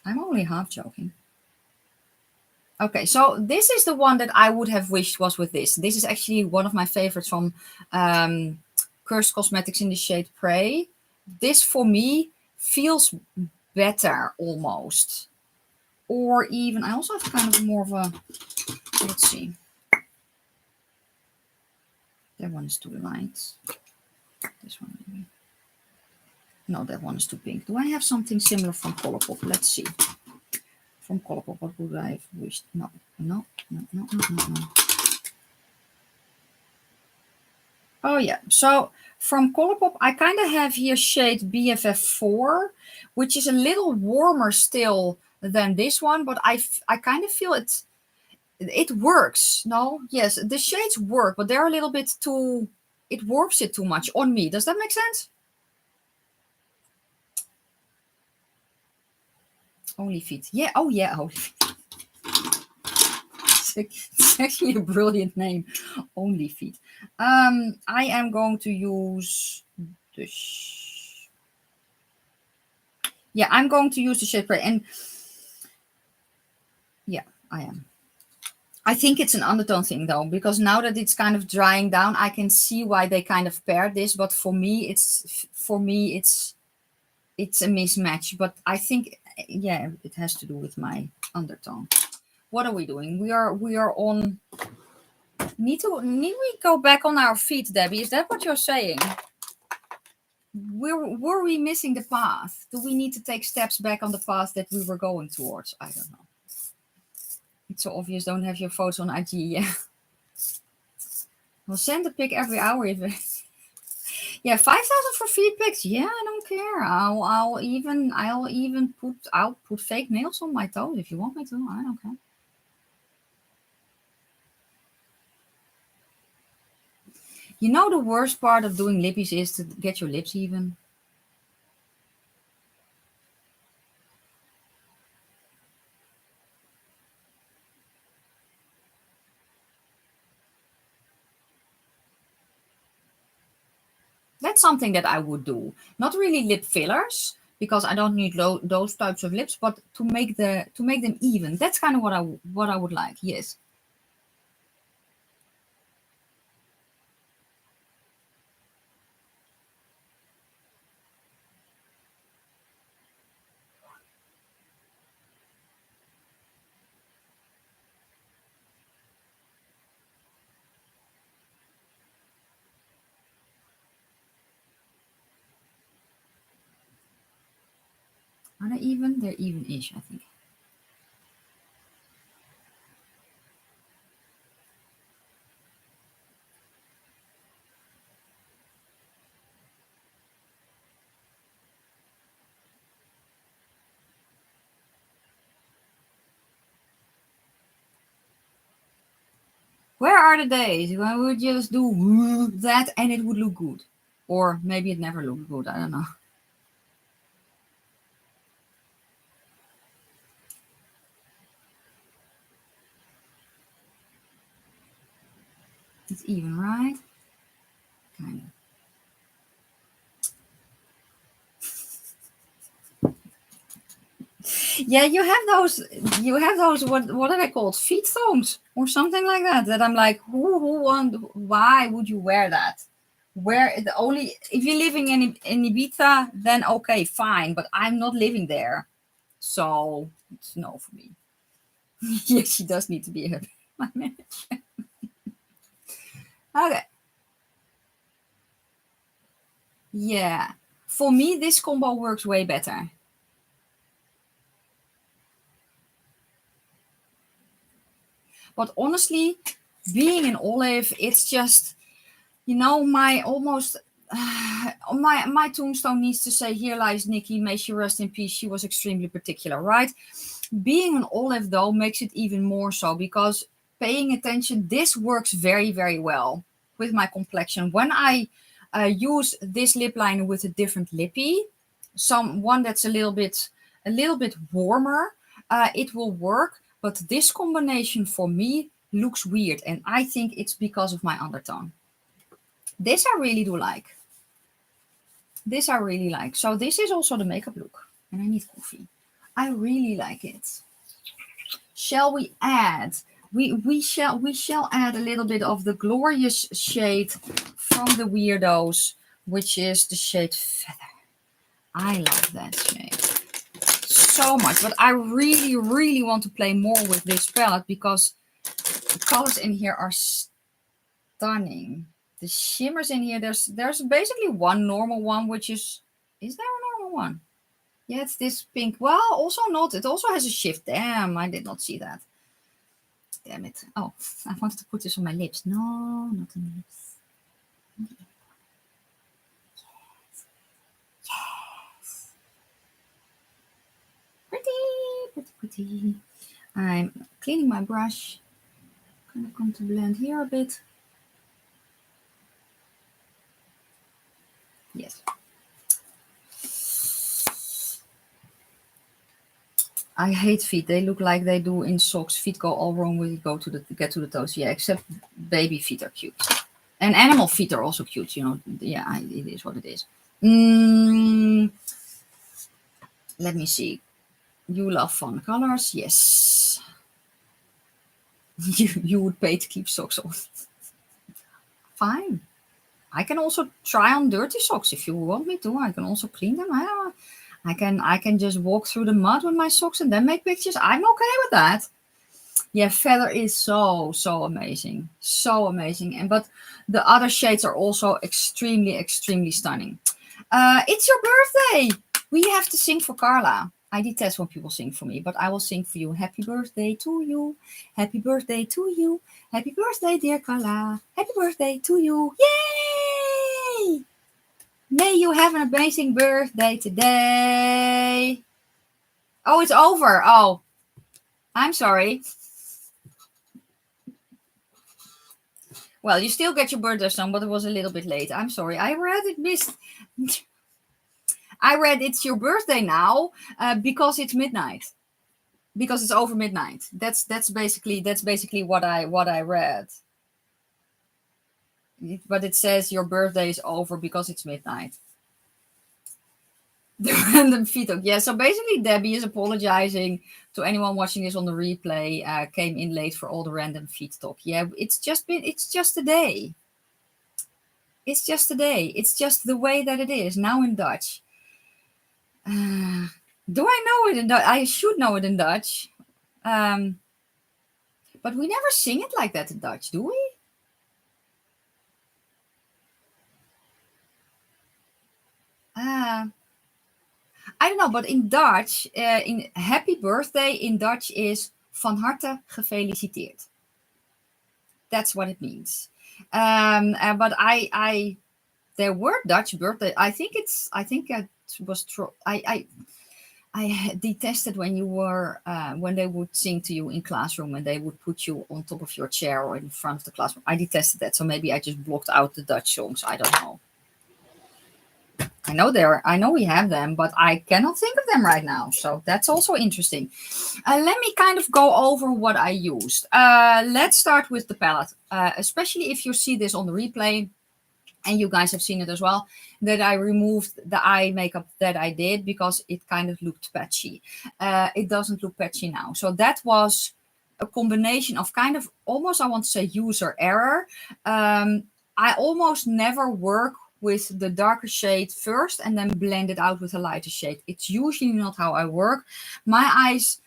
I'm only half joking. Okay, so this is the one that I would have wished was with this. This is actually one of my favorites from Cursed Cosmetics in the shade Prey. This, for me, feels better almost. Or even, I also have kind of more of a, let's see. That one is too light. This one maybe. No, that one is too pink. Do I have something similar from Colourpop? Let's see. From Colourpop, what would I have wished? No. Oh yeah, so from Colourpop, I kind of have here shade BFF4, which is a little warmer still than this one, but I kind of feel it works. No, yes, the shades work, but they're a little bit too, it warps it too much on me. Does that make sense? Only Feet. Yeah, oh yeah, Only Feet. It's actually a brilliant name, Only Feet. I am going to use the yeah, I'm going to use the shade Prey, and yeah, I am. I think it's an undertone thing though, because now that it's kind of drying down, I can see why they kind of paired this. But for me, it's a mismatch. But I think, yeah, it has to do with my undertone. What are we doing? We are on. Need we go back on our feet, Debbie? Is that what you're saying? Were we missing the path? Do we need to take steps back on the path that we were going towards? I don't know. It's so obvious. Don't have your photos on IG. Yeah. Well, send a pic every hour if. Yeah, 5,000 for feet pics. Yeah, I don't care. I'll even put fake nails on my toes if you want me to. I don't care. You know the worst part of doing lippies is to get your lips even. That's something that I would do. Not really lip fillers, because I don't need those types of lips, but to make them even. That's kind of what I would like. Yes. Are they even? They're even-ish, I think. Where are the days when we would just do that and it would look good? Or maybe it never looked good. I don't know. It's even, right? Kind of. Yeah, you have those what are they called? Feet foams or something like that. That I'm like, why would you wear that? Where the only if you're living in Ibiza, then okay, fine. But I'm not living there. So it's no for me. Yeah, she does need to be my manager. Okay. Yeah. For me, this combo works way better. But honestly, being an olive, it's just, my almost my tombstone needs to say, "Here lies Nikki, may she rest in peace. She was extremely particular," right? Being an olive though makes it even more so, because paying attention, this works very, very well with my complexion. When I use this lip liner with a different lippy, one that's a little bit warmer, it will work. But this combination for me looks weird, and I think it's because of my undertone. This I really do like. This I really like. So this is also the makeup look, and I need coffee. I really like it. Shall we add? We shall add a little bit of the glorious shade from the Weirdos, which is the shade Feather. I love that shade so much, but I really, really want to play more with this palette because the colors in here are stunning. The shimmers in here, there's basically one normal one, which is there a normal one? Yeah, it's this pink. Well, also not. It also has a shift. Damn, I did not see that. Damn it. Oh, I wanted to put this on my lips. No, not on the lips. Yes. Pretty, pretty, pretty. I'm cleaning my brush. Gonna come to blend here a bit. Yes. I hate feet. They look like they do in socks. Feet go all wrong when you go to get to the toes. Yeah, except baby feet are cute. And animal feet are also cute, you know. Yeah, it is what it is. Let me see. You love fun colors. Yes. you would pay to keep socks on. Fine. I can also try on dirty socks if you want me to. I can also clean them. I can just walk through the mud with my socks and then make pictures. I'm okay with that. Yeah, feather is so amazing. So amazing. But the other shades are also extremely stunning. It's your birthday. We have to sing for Carla. I detest when people sing for me, but I will sing for you. Happy birthday to you. Happy birthday to you. Happy birthday, dear Carla. Happy birthday to you. Yay! May you have an amazing birthday today. Oh, it's over. Oh, I'm sorry. Well, you still get your birthday song, but it was a little bit late. I'm sorry. I read it missed. I read it's your birthday now because it's midnight. Because it's over midnight. That's basically what I read. But it says your birthday is over because it's midnight. The random feed talk. Yeah, so basically Debbie is apologizing to anyone watching this on the replay. Came in late for all the random feed talk. Yeah, it's just a day. It's just a day. It's just the way that it is now in Dutch. Do I know it in Dutch? I should know it in Dutch. But we never sing it like that in Dutch, do we? I don't know, but in Dutch, in happy birthday in Dutch is van harte gefeliciteerd. That's what it means. But there were Dutch birthday. I think it was true. I detested when you were when they would sing to you in classroom and they would put you on top of your chair or in front of the classroom. I detested that. So maybe I just blocked out the Dutch songs. I don't know. I know we have them, but I cannot think of them right now. So that's also interesting. Let me kind of go over what I used. Let's start with the palette, especially if you see this on the replay, and you guys have seen it as well, that I removed the eye makeup that I did because it kind of looked patchy. It doesn't look patchy now. So that was a combination of kind of almost, I want to say, user error. I almost never work with the darker shade first and then blend it out with a lighter shade. It's usually not how I work. My eyes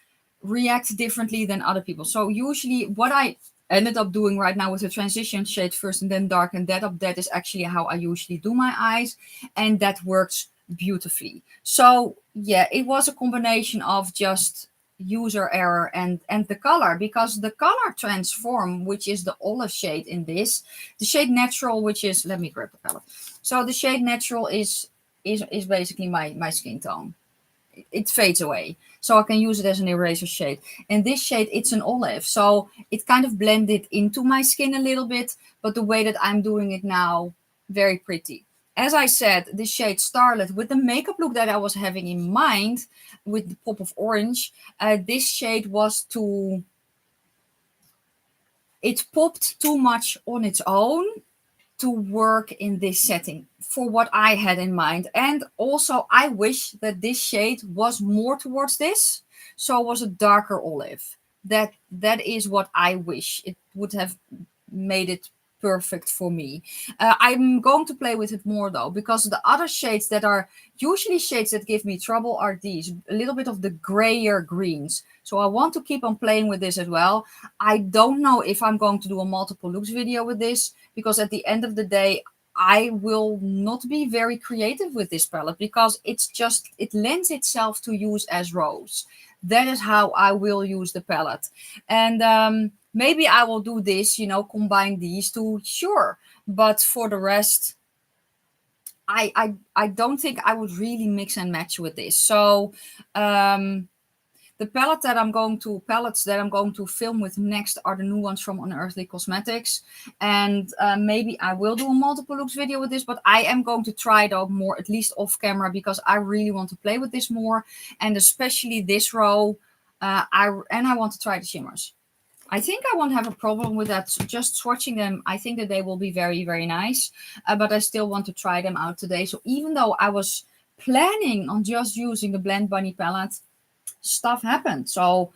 react differently than other people. So usually what I ended up doing right now with the transition shade first and then darken that up, that is actually how I usually do my eyes. And that works beautifully. So yeah, it was a combination of just user error and the color, because the color transform, which is the olive shade in this, the shade natural, which is, let me grab the palette. So the shade natural is basically my skin tone. It fades away, so I can use it as an eraser shade. And this shade, it's an olive, so it kind of blended into my skin a little bit, but the way that I'm doing it now, very pretty. As I said, the shade Starlet, with the makeup look that I was having in mind, with the pop of orange, this shade was too... It popped too much on its own to work in this setting for what I had in mind. And also, I wish that this shade was more towards this, so it was a darker olive. That is what I wish. It would have made it perfect for me. I'm going to play with it more though, because the other shades that are usually shades that give me trouble are these, a little bit of the grayer greens. So I want to keep on playing with this as well. I don't know if I'm going to do a multiple looks video with this, because at the end of the day, I will not be very creative with this palette, because it lends itself to use as rose. That is how I will use the palette. And maybe I will do this, combine these two, sure. But for the rest, I don't think I would really mix and match with this. So the palettes that I'm going to film with next are the new ones from Unearthly Cosmetics. And maybe I will do a multiple looks video with this, but I am going to try it out more, at least off camera, because I really want to play with this more. And especially this row, I want to try the shimmers. I think I won't have a problem with that. So just swatching them, I think that they will be very, very nice. But I still want to try them out today. So even though I was planning on just using the Blend Bunny palette, stuff happened. So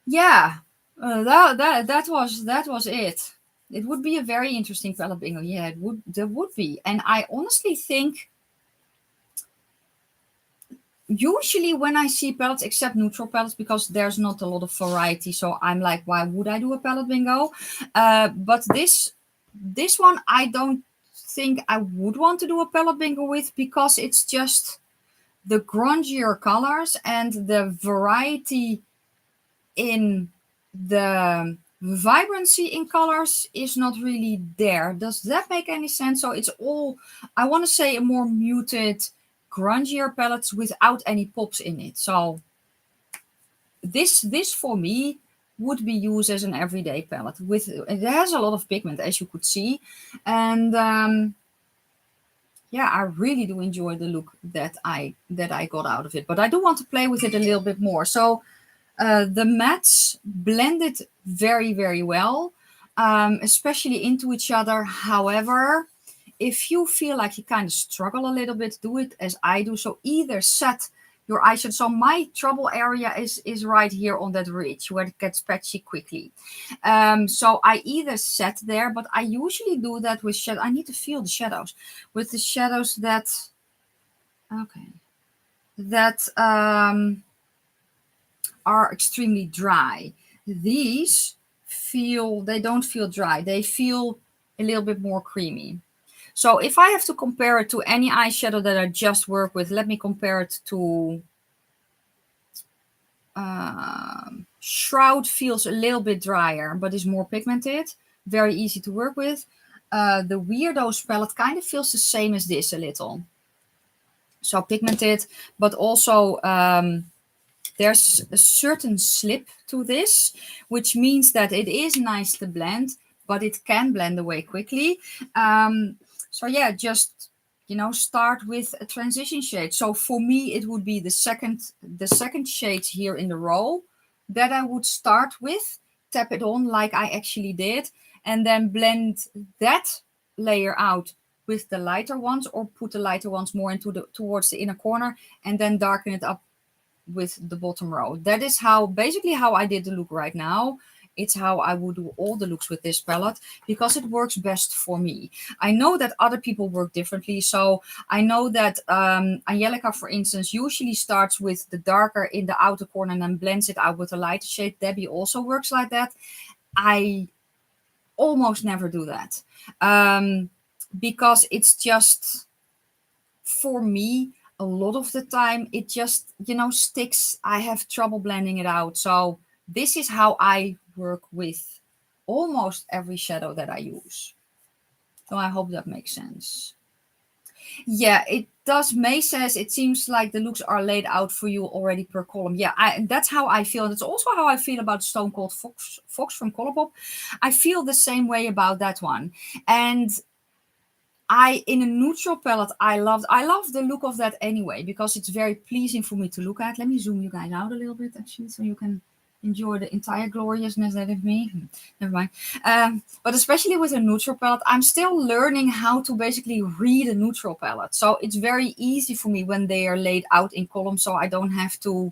yeah, that was it. It would be a very interesting palette bingo. Yeah, there would be. And I honestly think usually when I see palettes, except neutral palettes, because there's not a lot of variety, so I'm like, why would I do a palette bingo? But this one, I don't think I would want to do a palette bingo with, because it's just the grungier colors and the variety in the vibrancy in colors is not really there. Does that make any sense? So it's all, I want to say, a more muted, grungier palettes without any pops in it. So this for me would be used as an everyday palette. It has a lot of pigment, as you could see, and yeah, I really do enjoy the look that I got out of it. But I do want to play with it a little bit more. So the mattes blended very, very well, especially into each other. However, if you feel like you kind of struggle a little bit, do it as I do. So either set your eyeshadow. So my trouble area is right here on that ridge where it gets patchy quickly. So I either set there, but I usually do that with shadow. I need to feel the shadows. With the shadows that, okay, that are extremely dry. These they don't feel dry. They feel a little bit more creamy. So if I have to compare it to any eyeshadow that I just work with, let me compare it to Shroud. Feels a little bit drier, but is more pigmented. Very easy to work with. The Weirdos palette kind of feels the same as this a little. So pigmented, but also there's a certain slip to this, which means that it is nice to blend, but it can blend away quickly. So yeah, just, start with a transition shade. So for me, it would be the second shade here in the row that I would start with, tap it on like I actually did, and then blend that layer out with the lighter ones, or put the lighter ones more towards the inner corner, and then darken it up with the bottom row. That is basically how I did the look right now. It's how I would do all the looks with this palette, because it works best for me. I know that other people work differently. So I know that Angelica, for instance, usually starts with the darker in the outer corner and then blends it out with a lighter shade. Debbie also works like that. I almost never do that, because it's just, for me, a lot of the time it just, sticks. I have trouble blending it out. So this is how I work with almost every shadow that I use. So I hope that makes sense. Yeah, it does. May says it seems like the looks are laid out for you already per column. Yeah, that's how I feel. That's also how I feel about Stone Cold Fox from Colourpop. I feel the same way about that one. And in a neutral palette, I love the look of that anyway, because it's very pleasing for me to look at. Let me zoom you guys out a little bit, actually, so you can enjoy the entire gloriousness that is me. Never mind. But especially with a neutral palette, I'm still learning how to basically read a neutral palette. So it's very easy for me when they are laid out in columns, so I don't have to,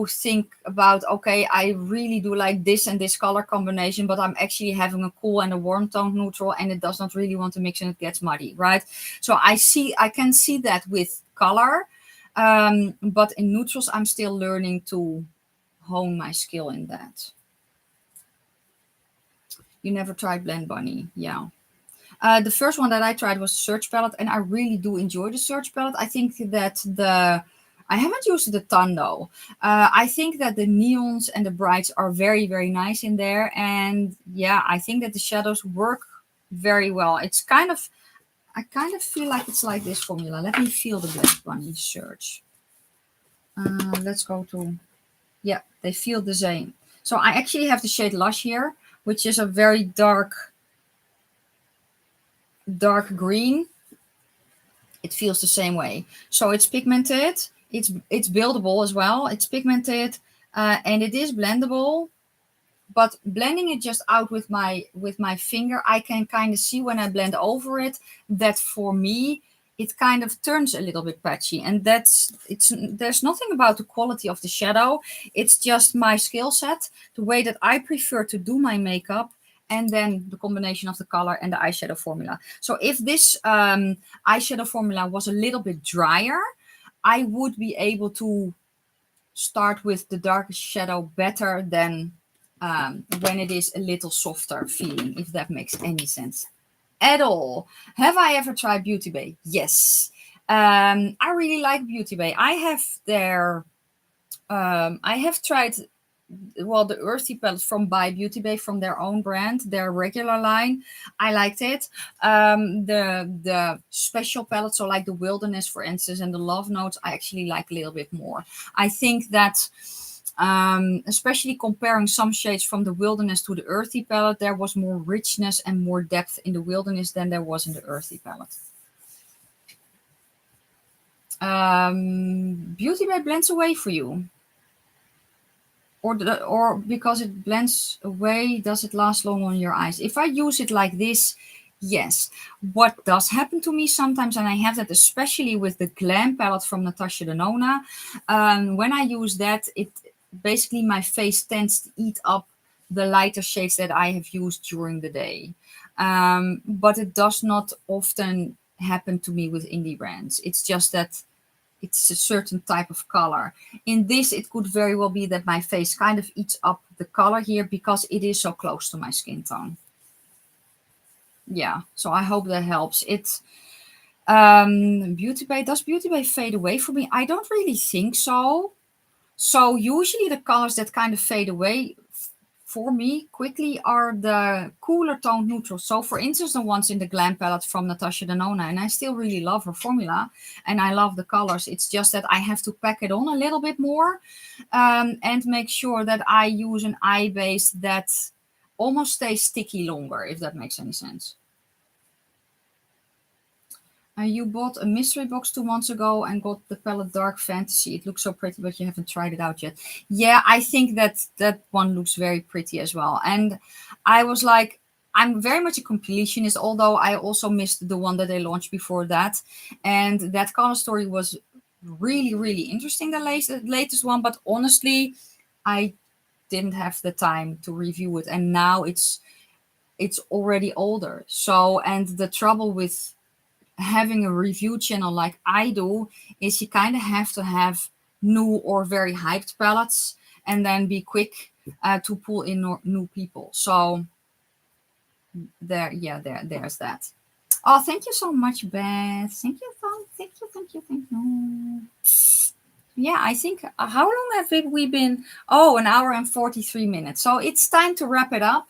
think about, okay, I really do like this and this color combination, but I'm actually having a cool and a warm tone neutral, and it does not really want to mix and it gets muddy, right? So I can see that with color, but in neutrals, I'm still learning to hone my skill in that. You never tried Blend Bunny? Yeah. The first one that I tried was Search palette, and I really do enjoy the Search palette. I think that I haven't used it a ton though. I think that the neons and the brights are very, very nice in there. And yeah, I think that the shadows work very well. It's kind of, I kind of feel like it's like this formula. Let me feel the black bunny search. Let's go to, yeah, they feel the same. So I actually have the shade Lush here, which is a very dark green. It feels the same way. So it's pigmented. It's buildable as well. It's pigmented, and it is blendable. But blending it just out with my finger, I can kind of see when I blend over it that for me it kind of turns a little bit patchy, and there's nothing about the quality of the shadow. It's just my skill set, the way that I prefer to do my makeup, and then the combination of the color and the eyeshadow formula. So if this eyeshadow formula was a little bit drier, I would be able to start with the darkest shadow better than when it is a little softer feeling, if that makes any sense at all. Have I ever tried Beauty Bay? Yes. I really like Beauty Bay. I have tried, well, the Earthy palette from By Beauty Bay, from their own brand, their regular line. I liked it. The special palette, so like the Wilderness, for instance, and the Love Notes, I actually like a little bit more. I think that especially comparing some shades from the Wilderness to the Earthy palette, there was more richness and more depth in the Wilderness than there was in the Earthy palette. Beauty Bay blends away for you. Or because it blends away, does it last long on your eyes? If I use it like this, yes. What does happen to me sometimes, and I have that especially with the Glam palette from Natasha Denona, when I use that, it basically my face tends to eat up the lighter shades that I have used during the day. But it does not often happen to me with indie brands. It's just that it's a certain type of color. In this, it could very well be that my face kind of eats up the color here because it is so close to my skin tone. Yeah, so I hope that helps. Beauty Bay, does Beauty Bay fade away for me? I don't really think so. So usually the colors that kind of fade away for me quickly are the cooler toned neutrals. So for instance, the ones in the Glam palette from Natasha Denona, and I still really love her formula and I love the colors. It's just that I have to pack it on a little bit more and make sure that I use an eye base that almost stays sticky longer, if that makes any sense. You bought a mystery box 2 months ago and got the palette Dark Fantasy. It looks so pretty, but you haven't tried it out yet. Yeah, I think that one looks very pretty as well. And I was like, I'm very much a completionist, although I also missed the one that they launched before that. And that color story was really, really interesting, the latest one. But honestly, I didn't have the time to review it. And now it's already older. So, and the trouble with having a review channel like I do is you kind of have to have new or very hyped palettes and then be quick to pull in new people. So there's that. Oh, thank you so much, Beth. Thank you. Yeah, I think, how long have we been? Oh, an hour and 43 minutes. So it's time to wrap it up.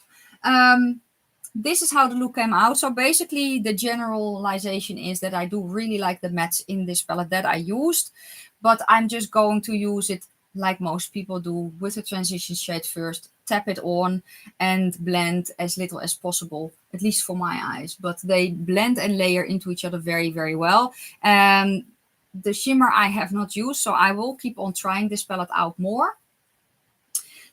This is how the look came out. So basically the generalization is that I do really like the mattes in this palette that I used, but I'm just going to use it like most people do with a transition shade first, tap it on and blend as little as possible, at least for my eyes, but they blend and layer into each other very, very well. The shimmer I have not used, so I will keep on trying this palette out more.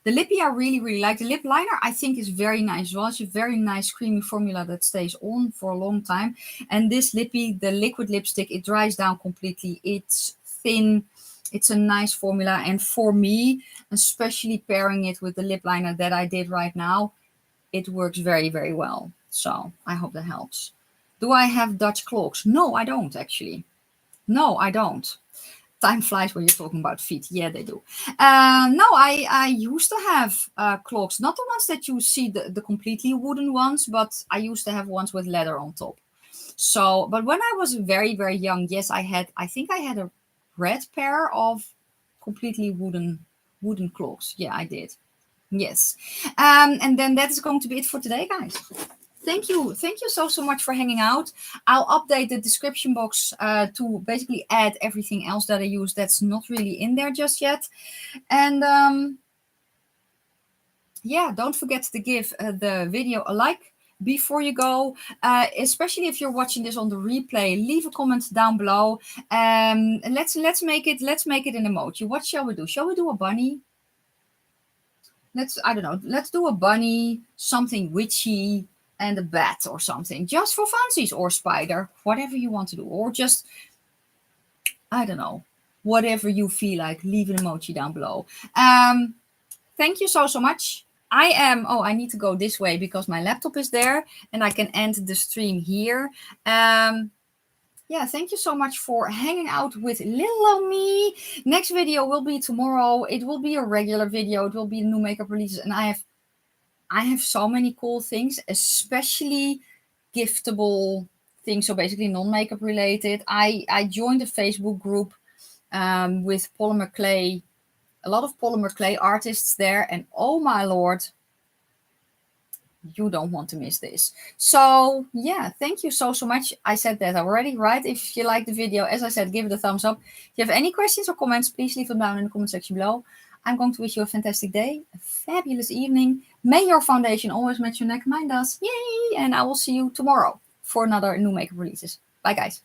The lippy I really, really like. The lip liner I think is very nice as well. It's a very nice creamy formula that stays on for a long time. And this lippy, the liquid lipstick, it dries down completely. It's thin. It's a nice formula. And for me, especially pairing it with the lip liner that I did right now, it works very, very well. So I hope that helps. Do I have Dutch clogs? No, I don't actually. No, I don't. Time flies when you're talking about feet. Yeah, they do. No, I used to have clogs. Not the ones that you see, the completely wooden ones, but I used to have ones with leather on top. So, but when I was very, very young, yes, I think I had a red pair of completely wooden clogs. Yeah, I did. Yes. And then that is going to be it for today, guys. Thank you so much for hanging out. I'll update the description box to basically add everything else that I use that's not really in there just yet. And yeah, don't forget to give the video a like before you go, especially if you're watching this on the replay. Leave a comment down below. And let's make it an emoji. What shall we do? Shall we do a bunny? I don't know, let's do a bunny, something witchy, and a bat or something, just for funsies, or spider, whatever you want to do, or just, I don't know, whatever you feel like. Leave an emoji down below. Thank you so much. I need to go this way because my laptop is there and I can end the stream here. Yeah, thank you so much for hanging out with little old me. Next video will be tomorrow. It will be a regular video. It will be new makeup releases, and I have so many cool things, especially giftable things. So basically non-makeup related. I joined a Facebook group with polymer clay, a lot of polymer clay artists there, and oh my lord, you don't want to miss this. So yeah, thank you so much. I said that already, right? If you like the video, as I said, give it a thumbs up. If you have any questions or comments, please leave them down in the comment section below. I'm going to wish you a fantastic day, a fabulous evening. May your foundation always match your neck. Mine does. Yay! And I will see you tomorrow for another new makeup releases. Bye guys.